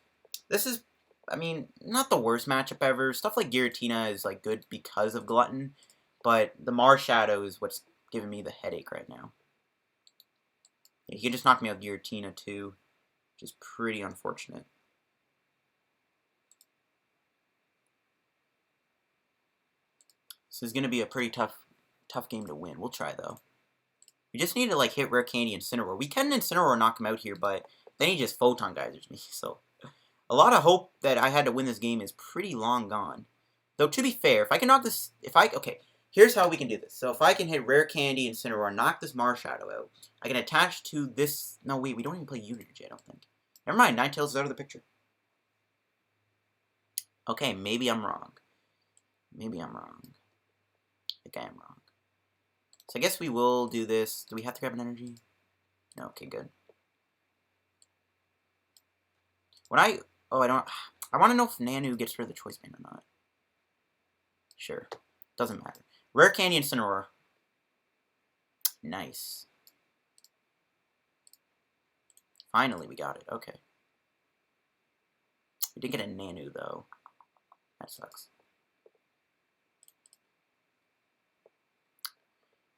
This is, I mean, not the worst matchup ever. Stuff like Giratina is, like, good because of Glutton, but the Marshadow is what's giving me the headache right now. He can just knock me out Giratina, too, which is pretty unfortunate. This is going to be a pretty tough game to win. We'll try, though. We just need to, like, hit Rare Candy and Incineroar. We can Incineroar knock him out here, but then he just Photon Geysers me. So, a lot of hope that I had to win this game is pretty long gone. Though, to be fair, if I can knock this... Okay, here's how we can do this. So, if I can hit Rare Candy and Incineroar, knock this Marshadow out, I can attach to this... No, wait, we don't even play Unity, I don't think. Never mind, Ninetales is out of the picture. Okay, maybe I'm wrong. Maybe I'm wrong. I think I am wrong. So I guess we will do this. Do we have to grab an energy? No, okay, good. When I want to know if Nanu gets rid of the Choice Band or not. Sure. Doesn't matter. Rare Candy and Incineroar. Nice. Finally, we got it. Okay. We did get a Nanu, though. That sucks.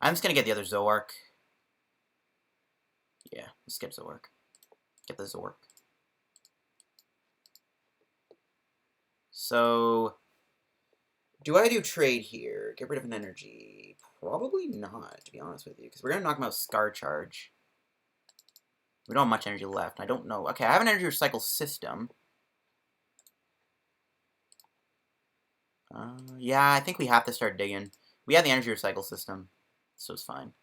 I'm just going to get the other Zoroark. Yeah, let's skip Zoroark. Get the Zoroark. So, do I do trade here? Get rid of an energy? Probably not, to be honest with you. Because we're going to knock him out Scar Charge. We don't have much energy left. I don't know. Okay, I have an energy recycle system. Yeah, I think we have to start digging. We have the energy recycle system. So it's fine.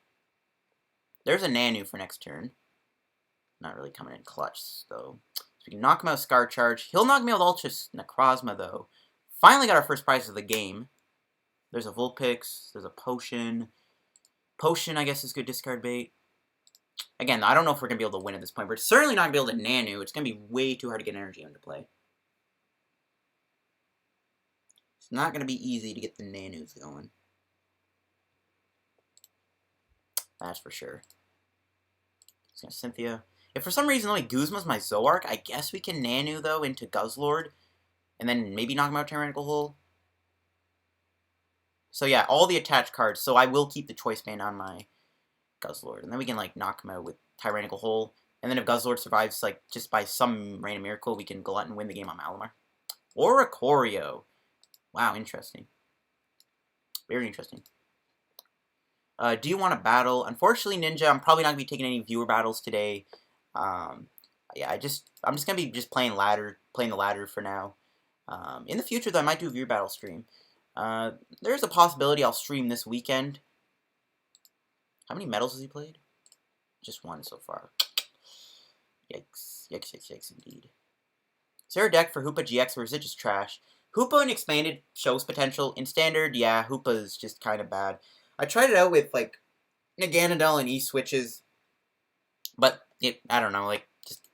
There's a Nanu for next turn. Not really coming in clutch, though. So we can knock him out with Scar Charge. He'll knock me out with Ultra Necrozma, though. Finally got our first prize of the game. There's a Vulpix. There's a Potion. Potion, I guess, is good discard bait. Again, I don't know if we're going to be able to win at this point. We're certainly not going to be able to Nanu. It's going to be way too hard to get energy into play. It's not going to be easy to get the Nanus going. That's for sure. It's gonna Cynthia. If for some reason only Guzma's my Zoroark, I guess we can Nanu, though, into Guzzlord. And then maybe knock him out Tyrannical Hole. So yeah, all the attached cards. So I will keep the Choice Band on my Guzzlord. And then we can, like, knock him out with Tyrannical Hole. And then if Guzzlord survives, like, just by some random miracle, we can Glutton and win the game on Malamar. Or a Choreo. Wow, interesting. Very interesting. Do you want to battle? Unfortunately, Ninja, I'm probably not going to be taking any viewer battles today. Yeah, I'm just going to be just playing the ladder for now. In the future, though, I might do a viewer battle stream. There's a possibility I'll stream this weekend. How many medals has he played? Just one so far. Yikes. Yikes, yikes, yikes, indeed. Is there a deck for Hoopa GX, or is it just trash? Hoopa in Expanded shows potential. In Standard, yeah, Hoopa is just kind of bad. I tried it out with, like, Naganadel and E-switches, but I don't know, like,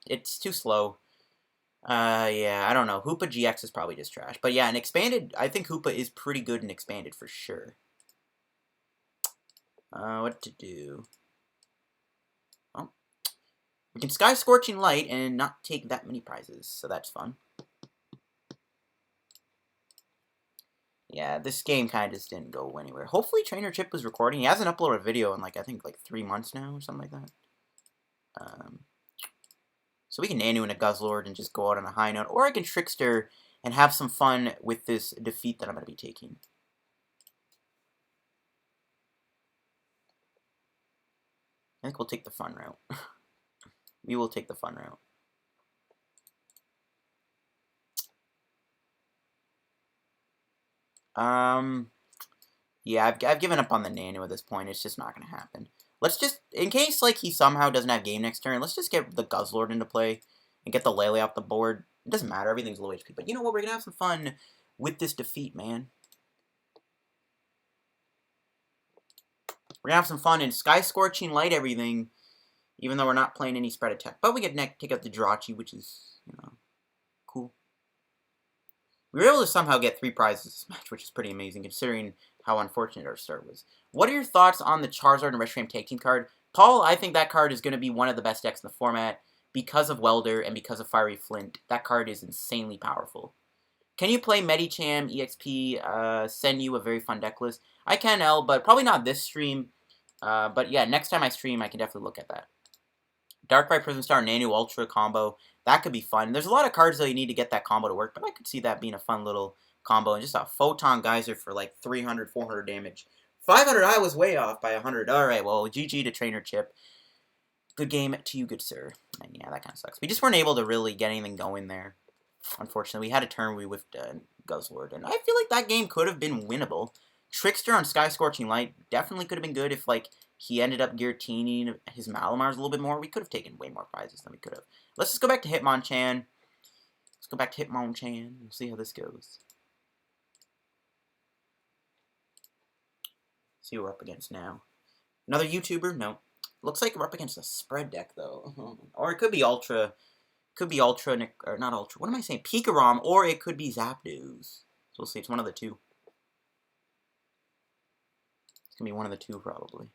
it's too slow. Yeah, I don't know. Hoopa GX is probably just trash. But yeah, in Expanded, I think Hoopa is pretty good in Expanded for sure. What to do? Oh. We can Sky Scorching Light and not take that many prizes, so that's fun. Yeah, this game kind of just didn't go anywhere. Hopefully Trainer Chip was recording. He hasn't uploaded a video in, like, I think, like 3 months now or something like that. So we can Nanu in a Guzzlord and just go out on a high note. Or I can Trickster and have some fun with this defeat that I'm going to be taking. I think we'll take the fun route. We will take the fun route. Yeah, I've given up on the Nanu at this point. It's just not going to happen. Let's just, in case, like, he somehow doesn't have game next turn, let's just get the Guzzlord into play and get the Lele off the board. It doesn't matter, everything's low HP. But you know what, we're going to have some fun with this defeat, man. We're going to have some fun and Sky Scorching Light everything, even though we're not playing any spread attack. But we get take out the Jirachi, which is, you know, cool. We were able to somehow get 3 prizes this match, which is pretty amazing, considering how unfortunate our start was. What are your thoughts on the Charizard and Reshiram Tag Team card? Paul, I think that card is going to be one of the best decks in the format because of Welder and because of Fiery Flint. That card is insanely powerful. Can you play Medicham, EXP, send you a very fun deck list? I can, L, but probably not this stream. But yeah, next time I stream, I can definitely look at that. Darkrai Prism Star Nanu Ultra combo. That could be fun. There's a lot of cards that you need to get that combo to work, but I could see that being a fun little combo. And just a Photon Geyser for like 300, 400 damage. 500, I was way off by 100. Alright, well, GG to Trainer Chip. Good game to you, good sir. And yeah, that kind of sucks. We just weren't able to really get anything going there. Unfortunately, we had a turn we whiffed Guzzlord. And I feel like that game could have been winnable. Trickster on Sky Scorching Light definitely could have been good if, like, he ended up guillotining his Malamars a little bit more. We could have taken way more prizes than we could have. Let's just go back to Hitmonchan. Let's go back to Hitmonchan. We'll see how this goes. See who we're up against now. Another YouTuber? No. Looks like we're up against a spread deck, though. Or it could be Ultra. Could be Ultra, or not Ultra. What am I saying? Pikarom, or it could be Zapdos. So we'll see. It's one of the two. It's going to be one of the two, probably.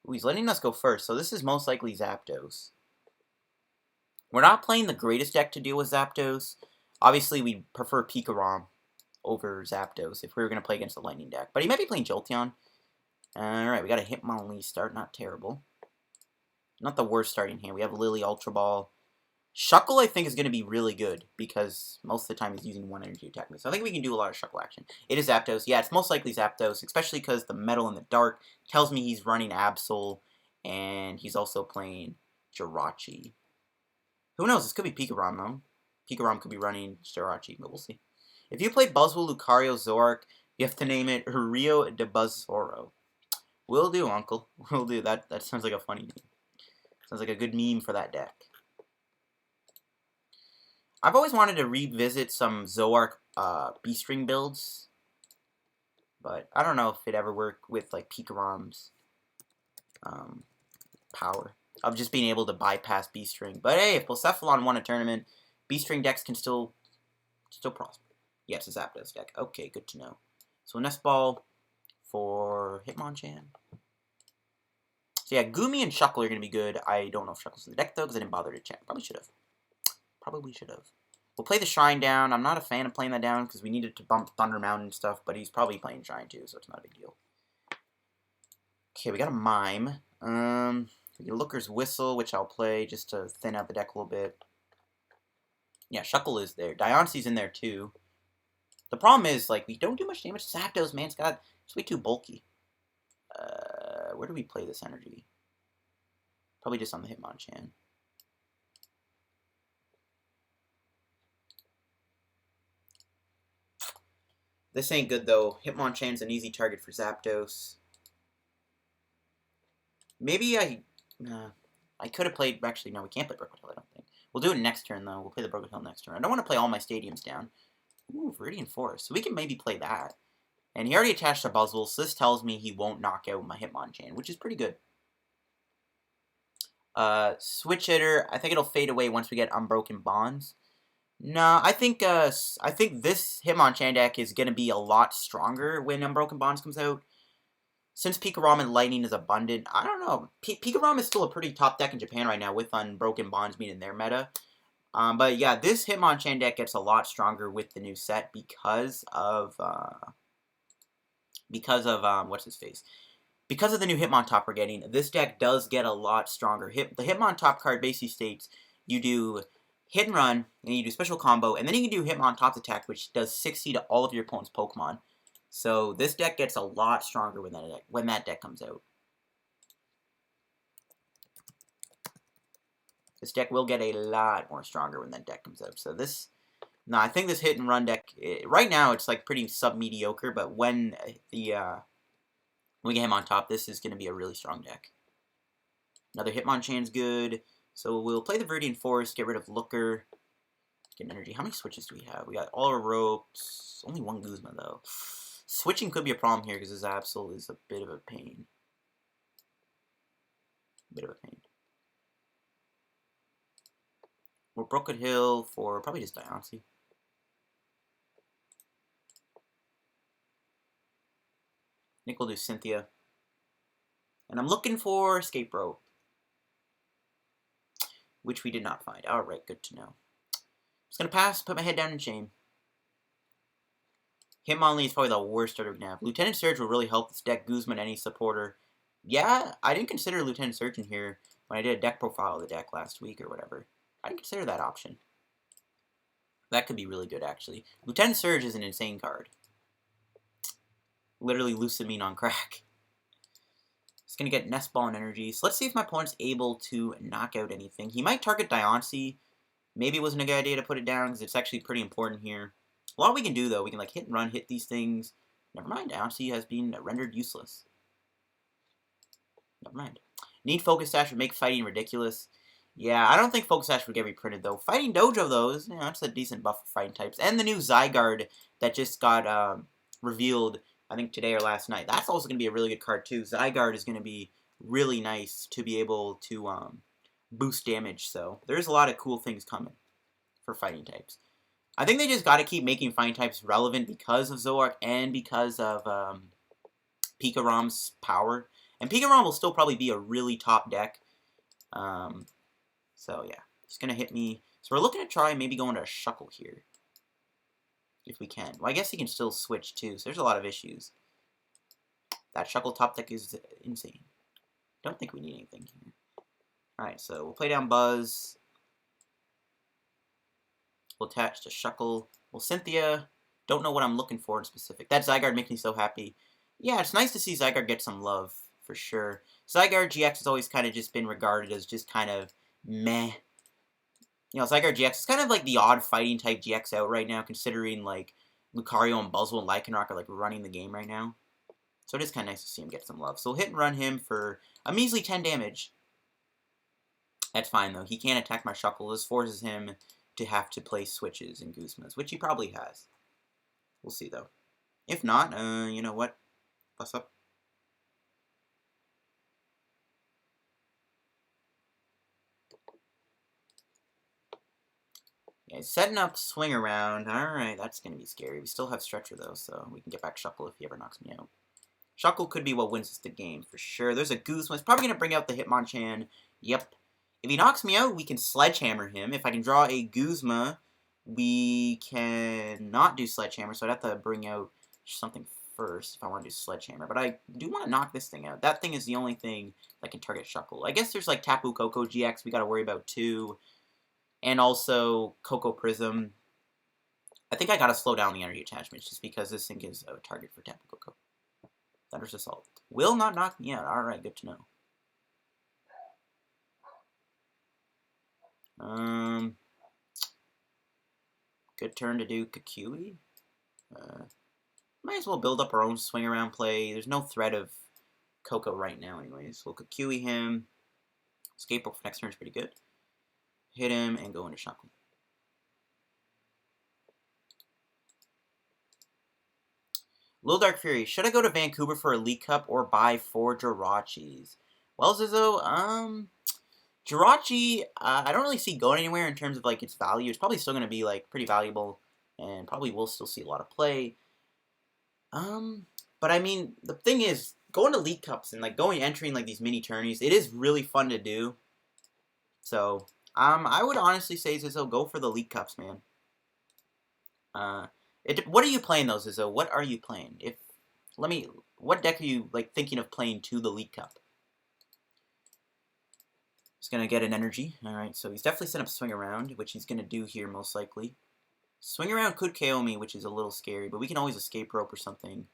Ooh, he's letting us go first, so this is most likely Zapdos. We're not playing the greatest deck to deal with Zapdos. Obviously, we prefer Pikarom over Zapdos if we were going to play against the Lightning deck. But he might be playing Jolteon. Alright, we got a Hitmonlee start. Not terrible. Not the worst starting hand. We have Lily, Ultra Ball. Shuckle, I think, is going to be really good because most of the time he's using 1 energy attack. So I think we can do a lot of Shuckle action. It is Zapdos. Yeah, it's most likely Zapdos, especially because the Metal in the Dark tells me he's running Absol, and he's also playing Jirachi. Who knows? This could be Pikarom, though. Pikarom could be running Jirachi, but we'll see. If you play Buzzwole, Lucario, Zoroark, you have to name it Rio de Buzzoro. Will do, Uncle. Will do. That sounds like a funny name. Sounds like a good meme for that deck. I've always wanted to revisit some Zoroark B-String builds, but I don't know if it ever worked with like Pikarom's power of just being able to bypass B-String. But hey, if Blacephalon won a tournament, B-String decks can still prosper. Yes, it's a Zapdos deck. Okay, good to know. So Nest Ball for Hitmonchan. So yeah, Goomy and Shuckle are going to be good. I don't know if Shuckle's in the deck, though, because I didn't bother to check. Probably should have. Probably should have. We'll play the Shrine down. I'm not a fan of playing that down, because we needed to bump Thunder Mountain and stuff, but he's probably playing Shrine, too, so it's not a big deal. Okay, we got a Mime. Looker's Whistle, which I'll play just to thin out the deck a little bit. Yeah, Shuckle is there. Diance's in there, too. The problem is, like, we don't do much damage to Zapdos, man. It's way too bulky. Where do we play this energy? Probably just on the Hitmonchan. This ain't good, though. Hitmonchan's an easy target for Zapdos. Maybe I could have played... Actually, no, we can't play Brookwood Hill, I don't think. We'll do it next turn, though. We'll play the Brookwood Hill next turn. I don't want to play all my stadiums down. Ooh, Viridian Forest. So we can maybe play that. And he already attached a Buzzwole, so this tells me he won't knock out my Hitmonchan, which is pretty good. Switch Hitter, I think it'll fade away once we get Unbroken Bonds. No, I think this Hitmonchan deck is going to be a lot stronger when Unbroken Bonds comes out. Since Pikarom and Lightning is abundant, I don't know. Pikarom is still a pretty top deck in Japan right now with Unbroken Bonds being in their meta. But yeah, this Hitmonchan deck gets a lot stronger with the new set because of what's his face? Because of the new Hitmontop we're getting, this deck does get a lot stronger. The Hitmontop card basically states you do Hit and Run, and you do Special Combo, and then you can do Hitmontop's attack, which does 60 to all of your opponent's Pokemon. So this deck gets a lot stronger when that deck comes out. This deck will get a lot more stronger when that deck comes out. So this No, I think this hit and run deck, right now it's like pretty sub-mediocre, but when we get him on top, this is going to be a really strong deck. Another Hitmonchan's good. So we'll play the Viridian Forest, get rid of Looker, get energy. How many switches do we have? We got all our ropes. Only one Guzma, though. Switching could be a problem here because this Absol is a bit of a pain. We're Broken Hill for probably just Diancie. I think we'll do Cynthia. And I'm looking for Escape Rope, which we did not find. Alright, good to know. Just gonna pass, put my head down in shame. Hitmonlee is probably the worst starter we can have. Lieutenant Surge will really help this deck, Guzman, any supporter. Yeah, I didn't consider Lieutenant Surge in here when I did a deck profile of the deck last week or whatever. I didn't consider that option. That could be really good, actually. Lieutenant Surge is an insane card. Literally Lucamine on crack. It's going to get Nest Ball and energy. So let's see if my opponent's able to knock out anything. He might target Diancie. Maybe it wasn't a good idea to put it down because it's actually pretty important here. A lot we can do, though. We can like hit and run, hit these things. Never mind. Diancie has been rendered useless. Never mind. Need Focus Sash would make fighting ridiculous. Yeah, I don't think Focus Sash would get reprinted, though. Fighting Dojo, though, is, you know, that's a decent buff for fighting types. And the new Zygarde that just got revealed, I think, today or last night. That's also going to be a really good card, too. Zygarde is going to be really nice to be able to boost damage. So there's a lot of cool things coming for fighting types. I think they just got to keep making fighting types relevant because of Zoroark and because of Pikaram's power. And Pikaram will still probably be a really top deck. So, yeah. He's going to hit me. So, we're looking to try maybe going to a Shuckle here. If we can. Well, I guess he can still switch, too. So, there's a lot of issues. That Shuckle top deck is insane. Don't think we need anything here. Alright, so we'll play down Buzz. We'll attach to Shuckle. Well, Cynthia. Don't know what I'm looking for in specific. That Zygarde makes me so happy. Yeah, it's nice to see Zygarde get some love, for sure. Zygarde GX has always kind of just been regarded as just kind of meh. You know, Zygarde GX is kind of like the odd fighting type GX out right now, considering like Lucario and Buzzwole and Lycanroc are like running the game right now. So it is kind of nice to see him get some love. So we'll hit and run him for a measly 10 damage. That's fine though. He can't attack my Shuckle. This forces him to have to play switches and Guzmas, which he probably has. We'll see though. If not, you know what? What's up? Yeah, setting up Swing Around. Alright, that's going to be scary. We still have Stretcher, though, so we can get back Shuckle if he ever knocks me out. Shuckle could be what wins us the game, for sure. There's a Guzma. It's probably going to bring out the Hitmonchan. Yep. If he knocks me out, we can Sledgehammer him. If I can draw a Guzma, we can not do Sledgehammer, so I'd have to bring out something first if I want to do Sledgehammer. But I do want to knock this thing out. That thing is the only thing that can target Shuckle. I guess there's like Tapu Koko GX we got to worry about, too. And also Coco Prism. I think I gotta slow down the energy attachments just because this thing is a target for Tapu Koko. Thunderous Assault. Will not knock me out. Alright, good to know. Good turn to do Kakui. Might as well build up our own swing around play. There's no threat of Coco right now anyways. We'll Kakui him. Escape Rope for next turn is pretty good. Hit him and go into Shuckle. Little Dark Fury. Should I go to Vancouver for a Elite Cup or buy 4 Jirachis? Well, Zizzo, Jirachi, I don't really see going anywhere in terms of like its value. It's probably still going to be like pretty valuable and probably will still see a lot of play. But I mean, the thing is, going to Elite Cups and like entering like these mini tourneys, it is really fun to do. So I would honestly say, Zizzo, go for the Elite Cups, man. What are you playing, though, Zizzo? What are you playing? What deck are you, like, thinking of playing to the Elite Cup? He's gonna get an energy. Alright, so he's definitely set up Swing Around, which he's gonna do here, most likely. Swing Around could KO me, which is a little scary, but we can always Escape Rope or something.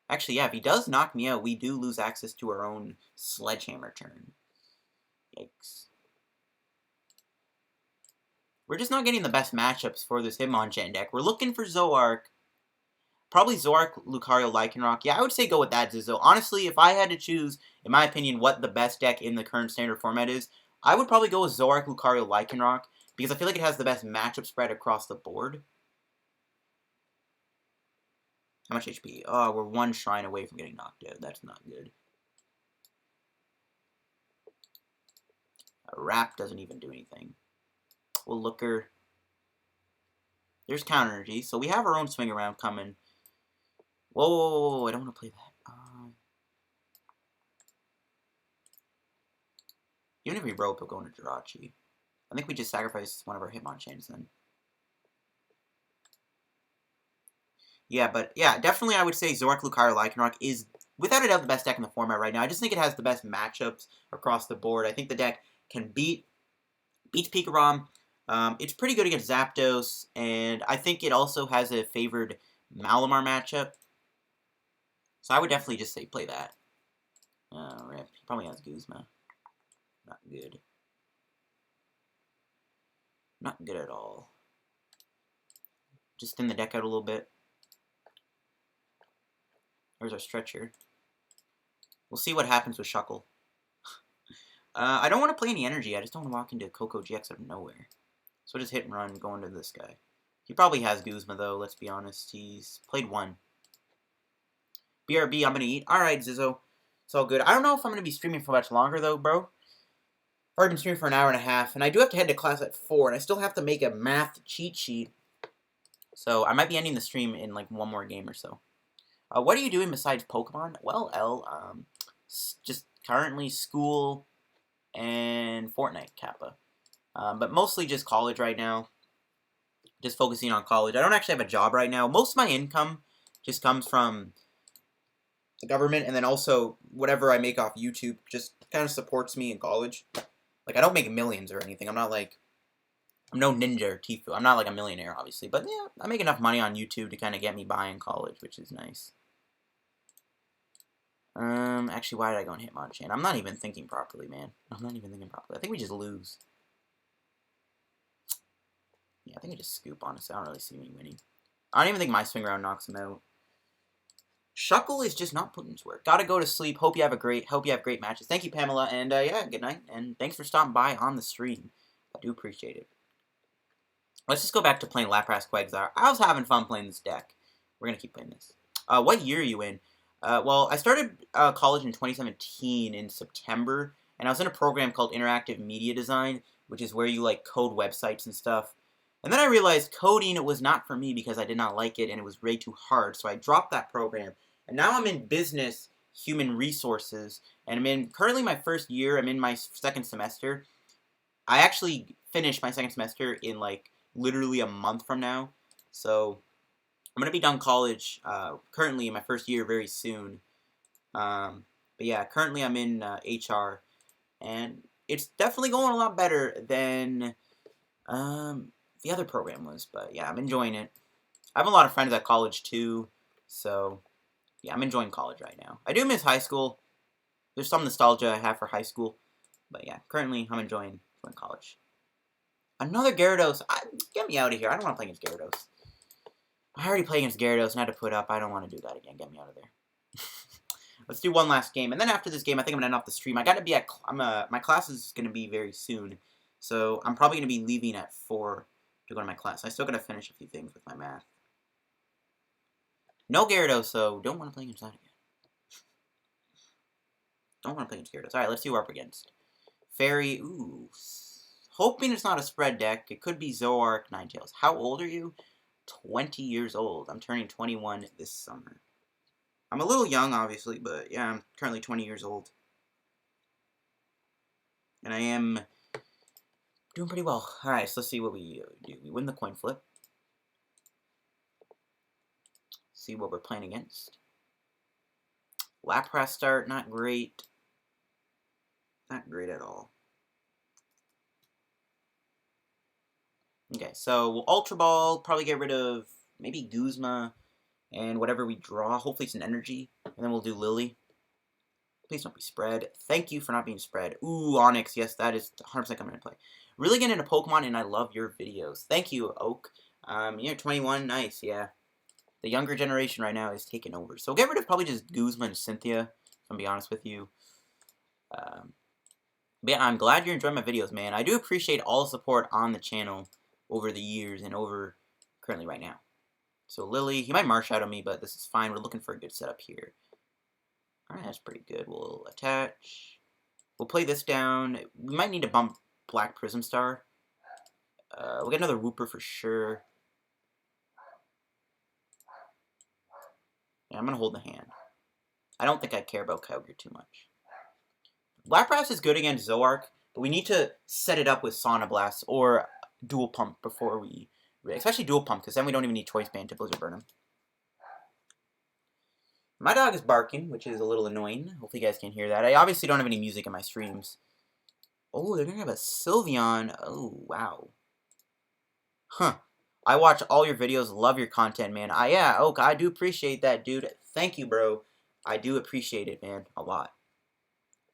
Actually, yeah, if he does knock me out, we do lose access to our own Sledgehammer turn. Yikes. We're just not getting the best matchups for this Hitmonchan deck. We're looking for Zoroark. Probably Zoroark, Lucario, Lycanroc. Yeah, I would say go with that, Zizzo. Honestly, if I had to choose, in my opinion, what the best deck in the current standard format is, I would probably go with Zoroark, Lucario, Lycanroc, because I feel like it has the best matchup spread across the board. How much HP? Oh, we're one shrine away from getting knocked out. That's not good. A Wrap doesn't even do anything. We'll Looker. There's Counter Energy, so we have our own swing around coming. Whoa, I don't want to play that. Even if we rope, we'll go into Jirachi. I think we just sacrifice one of our Hitmonchans then. Yeah, but yeah, definitely I would say Zoroark, Lucario, Lycanroc is without a doubt the best deck in the format right now. I just think it has the best matchups across the board. I think the deck can beats Pikarom. It's pretty good against Zapdos, and I think it also has a favored Malamar matchup. So I would definitely just say play that. Rip. He probably has Guzma. Not good. Not good at all. Just thin the deck out a little bit. There's our Stretcher. We'll see what happens with Shuckle. I don't want to play any energy. I just don't want to walk into Coco GX out of nowhere. So just hit and run, go into this guy. He probably has Guzma, though, let's be honest. He's played one. BRB, I'm going to eat. Alright, Zizzo. It's all good. I don't know if I'm going to be streaming for much longer, though, bro. I've already been streaming for an hour and a half, and I do have to head to class at 4, and I still have to make a math cheat sheet. So I might be ending the stream in, like, one more game or so. What are you doing besides Pokemon? Well, L, just currently school and Fortnite, Kappa. But mostly just college right now. Just focusing on college. I don't actually have a job right now. Most of my income just comes from the government, and then also whatever I make off YouTube just kind of supports me in college. Like, I don't make millions or anything. I'm not like, I'm no Ninja or Tifu. I'm not like a millionaire, obviously. But yeah, I make enough money on YouTube to kind of get me by in college, which is nice. Actually, why did I go and Hitmonchan? I'm not even thinking properly, man. I'm not even thinking properly. I think we just lose. Yeah, I think I just scoop, honestly. I don't really see me winning. I don't even think my swing around knocks him out. Shuckle is just not putting his work. Gotta go to sleep. Hope you have great matches. Thank you, Pamela, and yeah, good night. And thanks for stopping by on the stream. I do appreciate it. Let's just go back to playing Lapras Quagsire. I was having fun playing this deck. We're gonna keep playing this. What year are you in? Well, I started college in 2017 in September, and I was in a program called Interactive Media Design, which is where you like code websites and stuff. And then I realized coding was not for me because I did not like it and it was way too hard, so I dropped that program. And now I'm in business, human resources, and I'm in currently my first year. I'm in my second semester. I actually finished my second semester in like literally a month from now, so I'm going to be done college currently in my first year very soon. But yeah, currently I'm in HR, and it's definitely going a lot better than the other program was. But yeah, I'm enjoying it. I have a lot of friends at college too, so yeah, I'm enjoying college right now. I do miss high school. There's some nostalgia I have for high school. But yeah, currently I'm enjoying college. Another Gyarados. Get me out of here. I don't want to play against Gyarados. I already played against Gyarados and had to put up. I don't want to do that again. Get me out of there. Let's do one last game. And then after this game, I think I'm going to end off the stream. I got to be at... my class is going to be very soon. So I'm probably going to be leaving at 4 to go to my class. I still got to finish a few things with my math. No Gyarados, so don't want to play against that again. Don't want to play against Gyarados. Alright, let's see who we're up against. Fairy, ooh. Hoping it's not a spread deck. It could be Zoroark, Ninetales. How old are you? 20 years old. I'm turning 21 this summer. I'm a little young, obviously, but yeah, I'm currently 20 years old. And I am doing pretty well. Alright, so let's see what we do. We win the coin flip. See what we're playing against. Lapras start, not great. Not great at all. Okay, so we'll Ultra Ball, probably get rid of maybe Guzma and whatever we draw. Hopefully it's an energy. And then we'll do Lily. Please don't be spread. Thank you for not being spread. Ooh, Onyx. Yes, that is 100% coming into play. Really getting into Pokemon, and I love your videos. Thank you, Oak. You're 21. Nice, yeah. The younger generation right now is taking over. So get rid of probably just Guzma and Cynthia, if I'm be honest with you. But yeah, I'm glad you're enjoying my videos, man. I do appreciate all the support on the channel over the years and over currently right now. So Lily, he might Marsh Shadow me, but this is fine. We're looking for a good setup here. Alright, that's pretty good. We'll attach. We'll play this down. We might need to bump Black Prism Star. We'll get another Wooper for sure. Yeah, I'm going to hold the hand. I don't think I care about Kyogre too much. Lapras is good against Zoroark, but we need to set it up with Sauna Blast or Dual Pump before we... Especially Dual Pump, because then we don't even need Choice Band to Blizzard Burn him. My dog is barking, which is a little annoying. Hopefully you guys can hear that. I obviously don't have any music in my streams. Oh, they're going to have a Sylveon. Oh, wow. Huh. I watch all your videos. Love your content, man. Yeah, Oak, I do appreciate that, dude. Thank you, bro. I do appreciate it, man. A lot.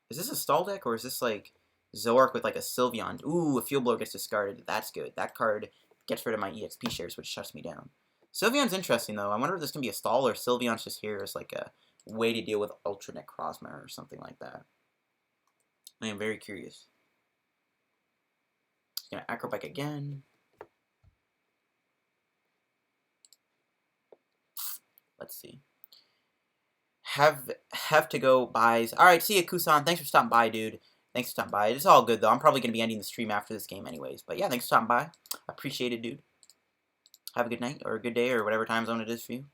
Is this a stall deck, or is this, like, Zoroark with, like, a Sylveon? Ooh, a Field Blower gets discarded. That's good. That card gets rid of my EXP shares, which shuts me down. Sylveon's interesting, though. I wonder if this can be a stall, or Sylveon's just here as, like, a way to deal with Ultra Necrozma or something like that. I am very curious. Gonna Acrobike again. Let's see. Have to go buys. Alright, see ya, Kusan. Thanks for stopping by, dude. Thanks for stopping by. It's all good, though. I'm probably going to be ending the stream after this game anyways. But yeah, thanks for stopping by. Appreciate it, dude. Have a good night, or a good day, or whatever time zone it is for you.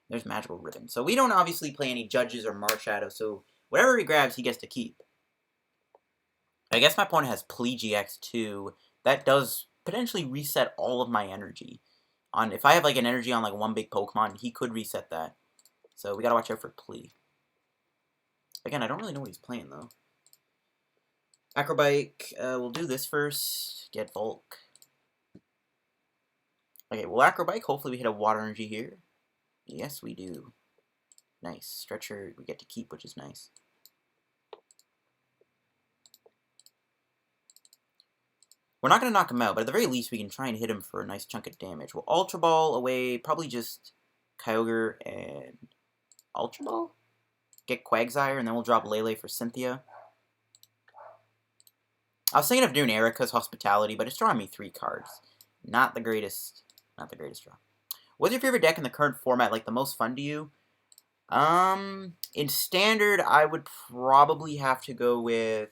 There's Magical Ribbon. So we don't obviously play any Judges or Marshadow, so whatever he grabs, he gets to keep. I guess my opponent has Plegiax too. That does potentially reset all of my energy. If I have like an energy on like one big Pokemon, he could reset that. So we gotta watch out for Plea. Again, I don't really know what he's playing though. Acrobike, we'll do this first. Get Volk. Okay, well Acrobike, hopefully we hit a Water Energy here. Yes, we do. Nice. Stretcher, we get to keep, which is nice. We're not going to knock him out, but at the very least, we can try and hit him for a nice chunk of damage. We'll Ultra Ball away, probably just Kyogre and Ultra Ball. Get Quagsire, and then we'll drop Lele for Cynthia. I was thinking of doing Erica's Hospitality, but it's drawing me 3 cards. Not the greatest draw. What's your favorite deck in the current format, like the most fun to you? In Standard, I would probably have to go with,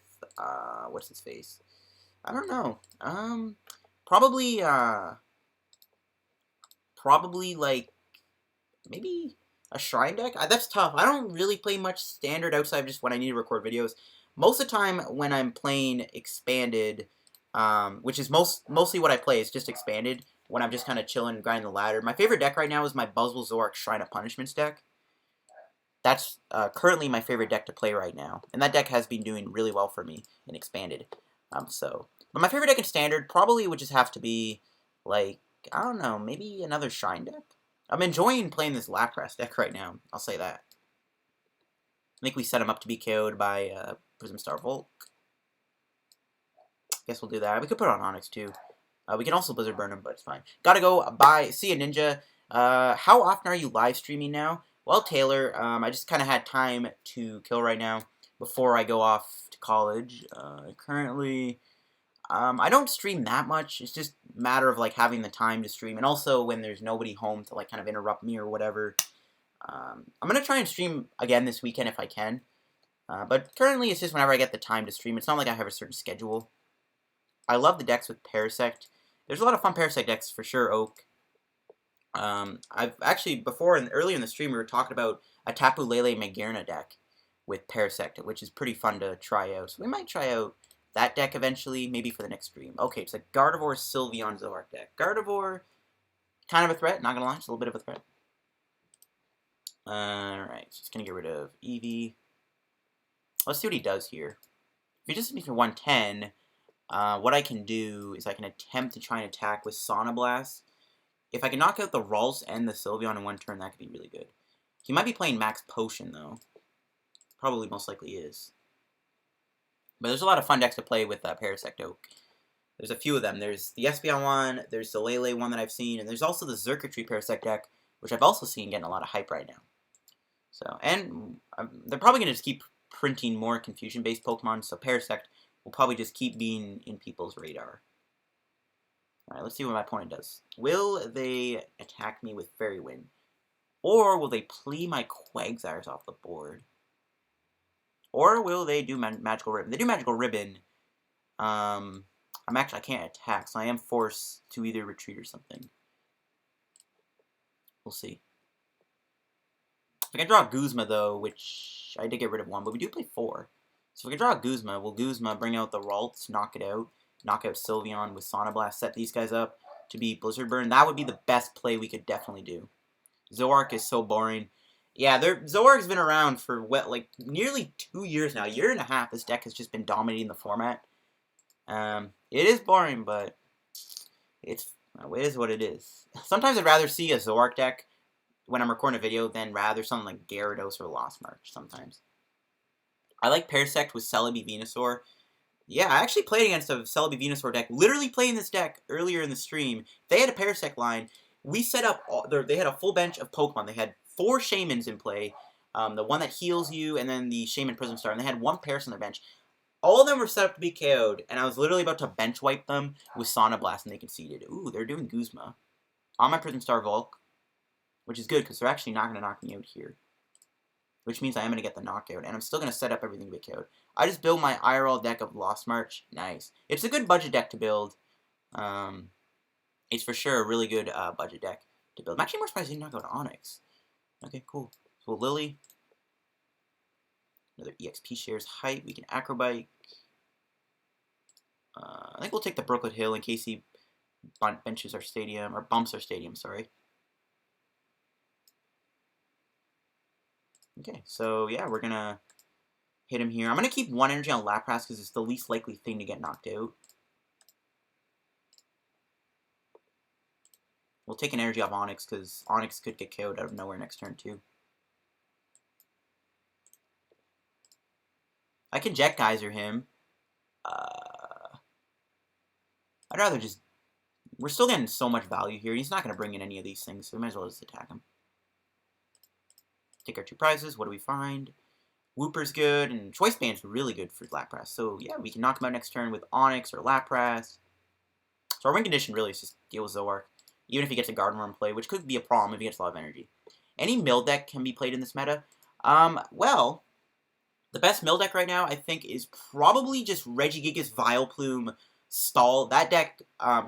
what's his face? I don't know. Probably like, maybe a Shrine deck? That's tough. I don't really play much Standard outside of just when I need to record videos. Most of the time when I'm playing Expanded, which is mostly what I play, is just Expanded, when I'm just kind of chilling and grinding the ladder. My favorite deck right now is my Buzzwole Zoroark Shrine of Punishments deck. That's currently my favorite deck to play right now. And that deck has been doing really well for me in Expanded. But my favorite deck in Standard probably would just have to be, like, I don't know, maybe another Shrine deck? I'm enjoying playing this Lapras deck right now, I'll say that. I think we set him up to be KO'd by Prism Star Volk. Guess we'll do that. We could put it on Onyx, too. We can also Blizzard Burn him, but it's fine. Gotta go. Bye. See ya, Ninja. How often are you live streaming now? Well, Taylor, I just kind of had time to kill right now before I go off to college. Currently... I don't stream that much. It's just a matter of, like, having the time to stream. And also when there's nobody home to, like, kind of interrupt me or whatever. I'm going to try and stream again this weekend if I can. But currently it's just whenever I get the time to stream. It's not like I have a certain schedule. I love the decks with Parasect. There's a lot of fun Parasect decks for sure, Oak. I've actually, earlier in the stream, we were talking about a Tapu Lele Magearna deck with Parasect, which is pretty fun to try out. So we might try out that deck eventually, maybe for the next stream. Okay, it's a Gardevoir Sylveon Zoroark deck. Gardevoir, kind of a threat, not gonna lie, it's a little bit of a threat. Alright, so it's gonna get rid of Eevee. Let's see what he does here. If he just hits me for 110, what I can do is I can attempt to try and attack with Sauna Blast. If I can knock out the Ralts and the Sylveon in one turn, that could be really good. He might be playing Max Potion, though. Probably most likely is. But there's a lot of fun decks to play with Parasect Oak. There's a few of them. There's the Espeon one, there's the Lele one that I've seen, and there's also the Xurkitree Parasect deck, which I've also seen getting a lot of hype right now. So, and they're probably going to just keep printing more confusion-based Pokemon, so Parasect will probably just keep being in people's radar. Alright, let's see what my opponent does. Will they attack me with Fairy Wind? Or will they plea my Quagsires off the board? Or will they do Magical Ribbon? They do Magical Ribbon. I can't attack, so I am forced to either retreat or something. We'll see. If I can draw Guzma, though, which I did get rid of one, but we do play 4. So if we can draw Guzma, will Guzma bring out the Ralts, knock it out, knock out Sylveon with Sonoblast, set these guys up to be Blizzard Burn? That would be the best play we could definitely do. Zoroark is so boring. Yeah, Zoroark's been around for, like, nearly 2 years now. A year and a half, this deck has just been dominating the format. It is boring, but it is what it is. Sometimes I'd rather see a Zoroark deck when I'm recording a video than rather something like Gyarados or Lost March sometimes. I like Parasect with Celebi Venusaur. Yeah, I actually played against a Celebi Venusaur deck. Literally playing this deck earlier in the stream. They had a Parasect line. We set up, they had a full bench of Pokemon. They had 4 Shaymins in play. The one that heals you, and then the Shaymin Prism Star. And they had 1 Paras on their bench. All of them were set up to be KO'd, and I was literally about to bench wipe them with Sonoblast, and they conceded. Ooh, they're doing Guzma on my Prism Star Volk, which is good, because they're actually not going to knock me out here. Which means I am going to get the knockout, and I'm still going to set up everything to be KO'd. I just built my IRL deck of Lost March. Nice. It's a good budget deck to build. It's for sure a really good budget deck to build. I'm actually more surprised I didn't knock out Onyx. Okay, cool. So Lily. Another EXP shares height. We can Acrobike. I think we'll take the Brooklet Hill in case he benches our stadium, or bumps our stadium, sorry. Okay, so yeah, we're gonna hit him here. I'm gonna keep 1 energy on Lapras because it's the least likely thing to get knocked out. We'll take an energy off Onyx because Onyx could get KO'd out of nowhere next turn too. I can Jet Geyser him. I'd rather just... We're still getting so much value here. He's not going to bring in any of these things, so we might as well just attack him. Take our 2 prizes. What do we find? Wooper's good, and Choice Band's really good for Lapras. So, yeah, we can knock him out next turn with Onyx or Lapras. So our win condition really is just deal with Zoroark, even if he gets a Gardevoir in play, which could be a problem if he gets a lot of energy. Any mill deck can be played in this meta. Well, the best mill deck right now, I think, is probably just Regigigas Vileplume Stall. That deck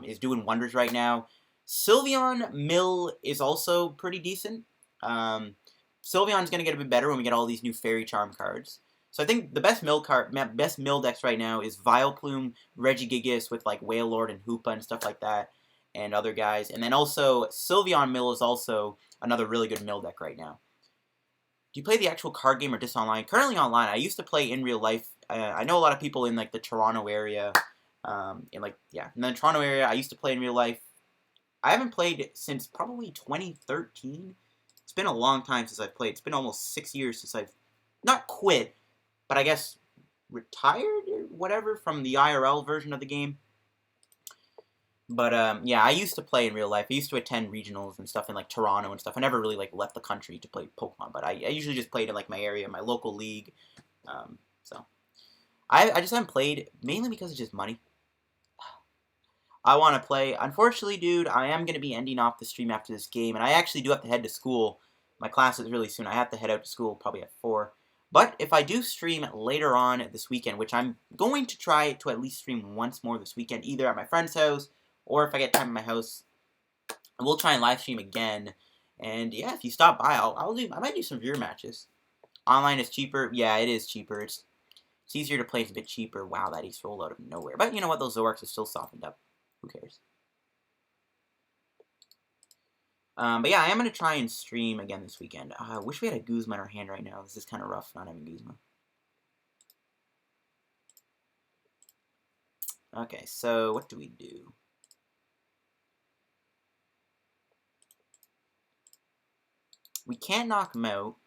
is doing wonders right now. Sylveon Mill is also pretty decent. Sylveon's going to get a bit better when we get all these new Fairy Charm cards. So I think the best mill decks right now is Vileplume, Regigigas with like Wailord and Hoopa and stuff like that, and other guys. And then also Sylveon Mill is also another really good mill deck right now. Do you play the actual card game or just online? Currently online. I used to play in real life. I know a lot of people in like the Toronto area. In the Toronto area, I used to play in real life. I haven't played since probably 2013. It's been a long time since I've played. It's been almost 6 years since I've not quit, but I guess retired or whatever from the IRL version of the game. But yeah, I used to play in real life. I used to attend regionals and stuff in like Toronto and stuff. I never really like left the country to play Pokemon, but I usually just played in like my area, my local league. So I just haven't played mainly because it's just money. I want to play. Unfortunately, dude, I am going to be ending off the stream after this game, and I actually do have to head to school. My class is really soon. I have to head out to school probably at 4. But if I do stream later on this weekend, which I'm going to try to at least stream once more this weekend, either at my friend's house, or if I get time at my house, we'll try and live stream again. And yeah, if you stop by, I might do some viewer matches. Online is cheaper. Yeah, it is cheaper. It's easier to play. It's a bit cheaper. Wow, that East rolled out of nowhere. But you know what? Those Zoroarks are still softened up. Who cares? But yeah, I am going to try and stream again this weekend. I wish we had a Guzma in our hand right now. This is kind of rough not having Guzma. Okay, so what do we do? We can't knock him out.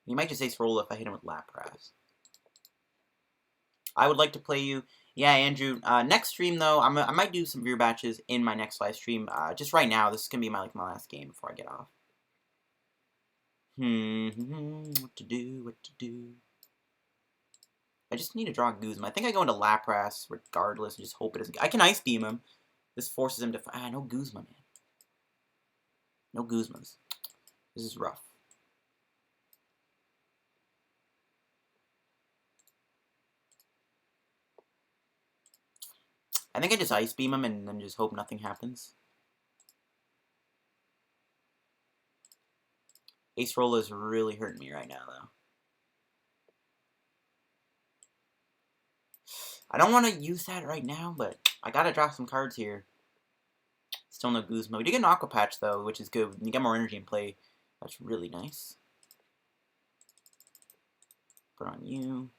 He might just Ace Roll if I hit him with Lapras. I would like to play you. Yeah, Andrew. Next stream though, I might do some viewer batches in my next live stream. Just right now, this is gonna be my last game before I get off. What to do? What to do? I just need to draw Guzma. I think I go into Lapras regardless and just hope it doesn't. I can Ice Beam him. This forces him to. No Guzma, man. No Guzmas. This is rough. I think I just Ice Beam him and then just hope nothing happens. Ace Roll is really hurting me right now, though. I don't want to use that right now, but I gotta draw some cards here. Still no Guzma. We did get an Aqua Patch, though, which is good. You get more energy in play. That's really nice. Put on you.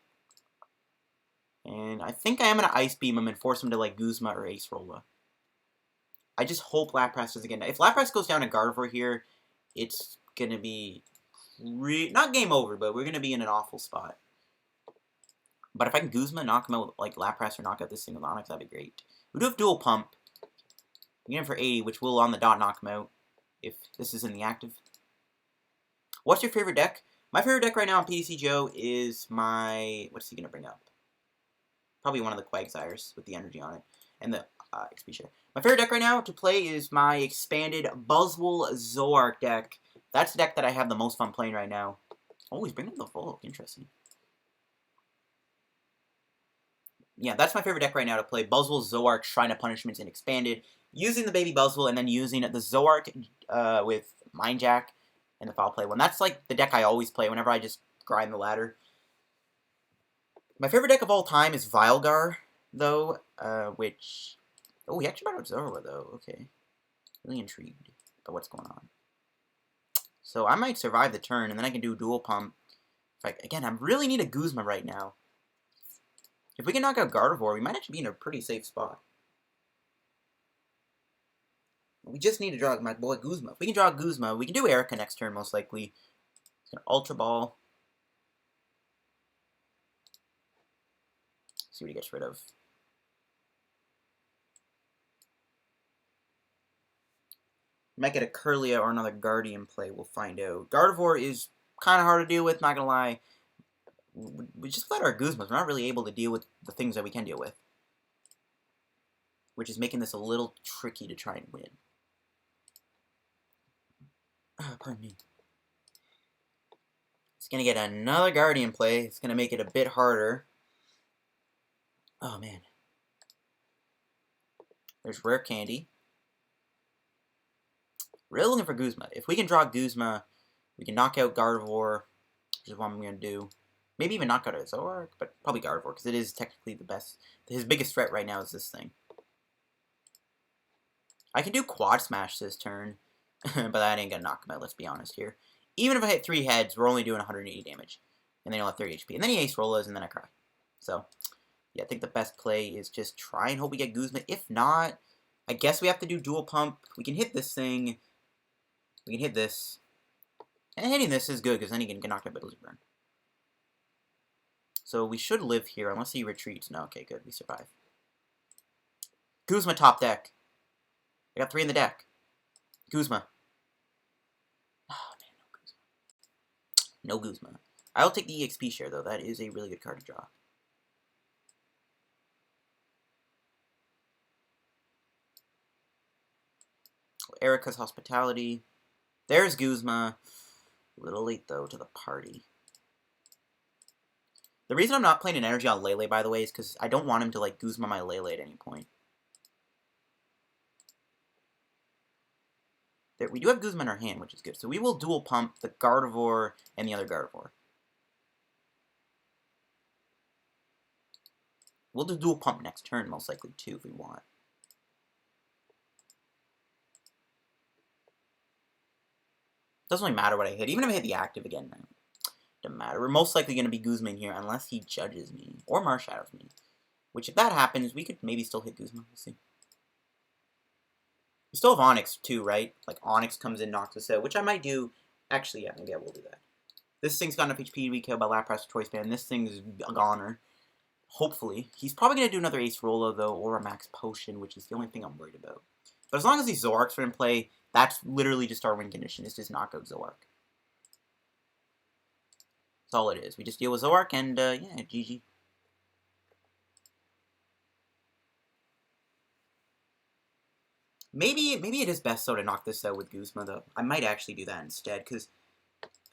And I think I am going to Ice Beam him and force him to, like, Guzma or Ace Rolla. I just hope Lapras doesn't get... If Lapras goes down to Gardevoir here, it's going to be... not game over, but we're going to be in an awful spot. But if I can Guzma, knock him out with, like, Lapras or knock out this thing with Onix, that'd be great. We do have Dual Pump. We get him for 80, which will on the dot knock him out if this is in the active. What's your favorite deck? My favorite deck right now on PTCGO is my... What's he going to bring up? Probably one of the Quagsires with the energy on it. And the XP share. My favorite deck right now to play is my expanded Buzzwole Zoroark deck. That's the deck that I have the most fun playing right now. Oh, he's bringing up the Volk. Interesting. Yeah, that's my favorite deck right now to play. Buzzwole Zoroark, Shrine of Punishments, and Expanded. Using the baby Buzzwole and then using the Zoroark with Mind Jack and the Foul Play one. That's like the deck I always play whenever I just grind the ladder. My favorite deck of all time is Vilegar, though, which... Oh, he actually brought out Zorua, though. Okay. Really intrigued by what's going on. So I might survive the turn, and then I can do Dual Pump. Again, I really need a Guzma right now. If we can knock out Gardevoir, we might actually be in a pretty safe spot. We just need to draw my boy Guzma. If we can draw Guzma, we can do Erica next turn, most likely. It's going to Ultra Ball. See what he gets rid of. Might get a Curlia or another Guardian play. We'll find out. Gardevoir is kind of hard to deal with, not going to lie. We just got our Guzmas. We're not really able to deal with the things that we can deal with. Which is making this a little tricky to try and win. Pardon me. It's going to get another Guardian play. It's going to make it a bit harder. Oh, man. There's Rare Candy. Really looking for Guzma. If we can draw Guzma, we can knock out Gardevoir, which is what I'm going to do. Maybe even knock out a Zoroark, but probably Gardevoir, because it is technically the best. His biggest threat right now is this thing. I can do Quad Smash this turn, but that ain't going to knock him out, let's be honest here. Even if I hit 3 heads, we're only doing 180 damage. And then he'll have 30 HP. And then he Ace Rollas, and then I cry. So, yeah, I think the best play is just try and hope we get Guzma. If not, I guess we have to do Dual Pump. We can hit this thing. We can hit this. And hitting this is good, because then he can get knocked out by Blizzard Burn. So we should live here, unless he retreats. No, okay, good. We survive. Guzma top deck. I got 3 in the deck. Guzma. Oh, man, no Guzma. No Guzma. I'll take the EXP share, though. That is a really good card to draw. Erica's Hospitality. There's Guzma. A little late, though, to the party. The reason I'm not playing an energy on Lele, by the way, is because I don't want him to, like, Guzma my Lele at any point. There, we do have Guzma in our hand, which is good. So we will Dual Pump the Gardevoir and the other Gardevoir. We'll do Dual Pump next turn, most likely, too, if we want. Doesn't really matter what I hit. Even if I hit the active again, doesn't matter. We're most likely going to be Guzma in here unless he judges me or Marshadows me. Which, if that happens, we could maybe still hit Guzma. We'll see. We still have Onix, too, right? Like, Onix comes in, knocks us out, which I might do. Actually, yeah, maybe I will do that. This thing's got enough HP to be killed by Lapras Choice Band. This thing's a goner. Hopefully. He's probably going to do another Ace Rolla, though, or a Max Potion, which is the only thing I'm worried about. But as long as these Zoroarks are in play, that's literally just our win condition. It's just knock out Zoroark. That's all it is. We just deal with Zoroark, and, yeah, GG. Maybe it is best so to knock this out with Guzma, though. I might actually do that instead, because...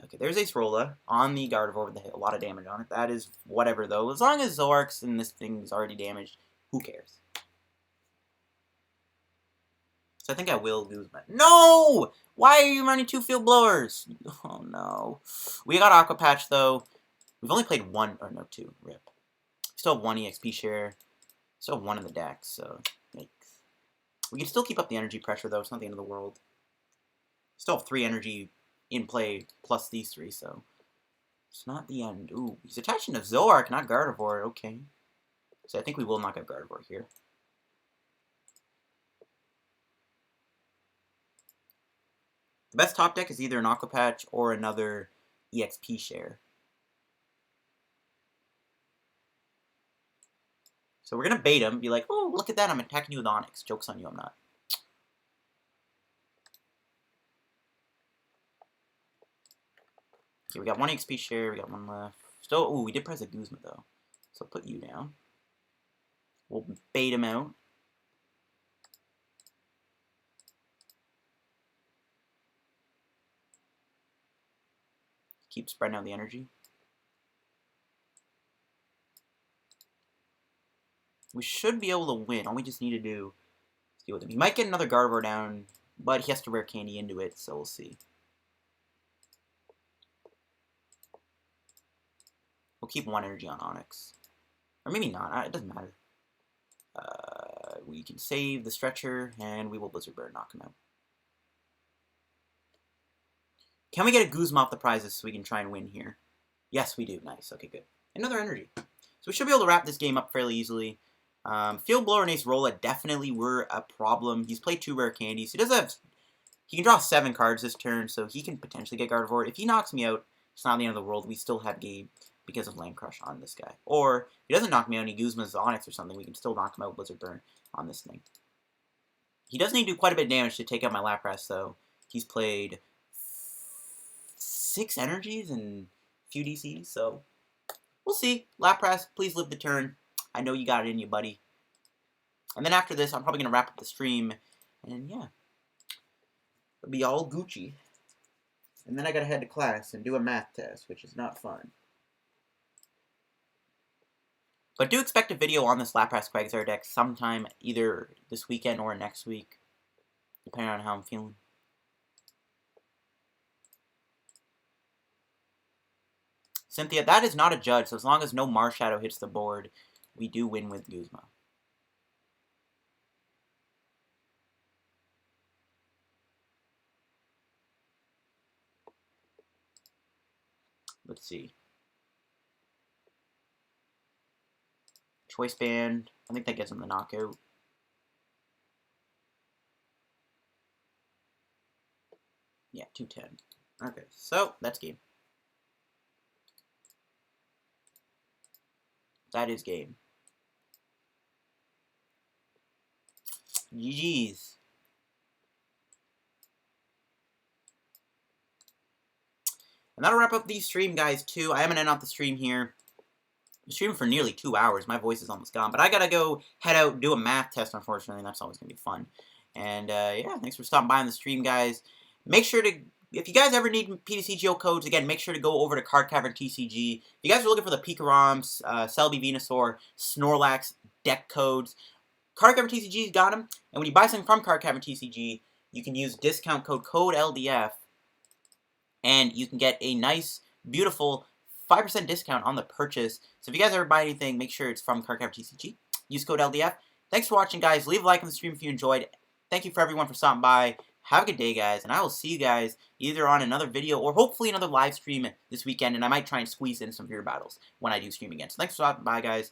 Okay, there's Ace Rolla on the Gardevoir with a lot of damage on it. That is whatever, though. As long as Zoroark's and this thing's already damaged, who cares? So I think I will Guzma. No! Why are you running 2 Field Blowers? Oh, no. We got Aqua Patch, though. We've only played 1, or no, 2. Rip. Still have 1 EXP share. Still have 1 in the deck, so... Yikes. We can still keep up the energy pressure, though. It's not the end of the world. Still have 3 energy in play, plus these 3, so... It's not the end. Ooh, he's attaching to Zoroark, not Gardevoir. Okay. So I think we will knock out Gardevoir here. The best top deck is either an Aqua Patch or another EXP share. So we're going to bait him, be like, oh, look at that, I'm attacking you with Onix. Joke's on you, I'm not. Okay, we got 1 XP share, we got 1 left. Still, ooh, we did press a Guzma, though. So put you down. We'll bait him out. Keep spreading out the energy. We should be able to win. All we just need to do is deal with him. He might get another Gardevoir down, but he has to rare candy into it, so we'll see. We'll keep 1 energy on Onix. Or maybe not. It doesn't matter. We can save the stretcher, and we will Blizzard Bird knock him out. Can we get a Guzma off the prizes so we can try and win here? Yes, we do. Nice. Okay, good. Another energy. So we should be able to wrap this game up fairly easily. Field Blower and Ace Rolla definitely were a problem. He's played 2 rare candies. He can draw 7 cards this turn, so he can potentially get Gardevoir. If he knocks me out, it's not the end of the world. We still have game because of Land Crush on this guy. Or, if he doesn't knock me out and he Guzma's Onix or something, we can still knock him out with Blizzard Burn on this thing. He does need to do quite a bit of damage to take out my Lapras, though. He's played 6 energies and a few DCs, so we'll see. Lapras, please live the turn. I know you got it in you, buddy. And then after this, I'm probably going to wrap up the stream, and yeah. It'll be all Gucci. And then I got to head to class and do a math test, which is not fun. But do expect a video on this Lapras Quagsire deck sometime, either this weekend or next week, depending on how I'm feeling. Cynthia, that is not a judge, so as long as no Marshadow hits the board, we do win with Guzma. Let's see. Choice Band. I think that gets him the knockout. Yeah, 210. Okay, so that's game. That is game. GG's. And that'll wrap up the stream, guys, too. I am going to end off the stream here. I'm streaming for nearly 2 hours. My voice is almost gone. But I got to go head out and do a math test, unfortunately. That's always going to be fun. And, yeah, thanks for stopping by on the stream, guys. Make sure to, if you guys ever need PTCGO codes, again, make sure to go over to Card Cavern TCG. If you guys are looking for the Pikaroms, Celebi Venusaur, Snorlax deck codes, Card Cavern TCG's got them. And when you buy something from Card Cavern TCG, you can use discount code LDF. And you can get a nice, beautiful 5% discount on the purchase. So if you guys ever buy anything, make sure it's from Card Cavern TCG. Use code LDF. Thanks for watching, guys. Leave a like on the stream if you enjoyed. Thank you for everyone for stopping by. Have a good day, guys. And I will see you guys either on another video or hopefully another live stream this weekend. And I might try and squeeze in some viewer battles when I do stream again. So thanks for stopping by, guys.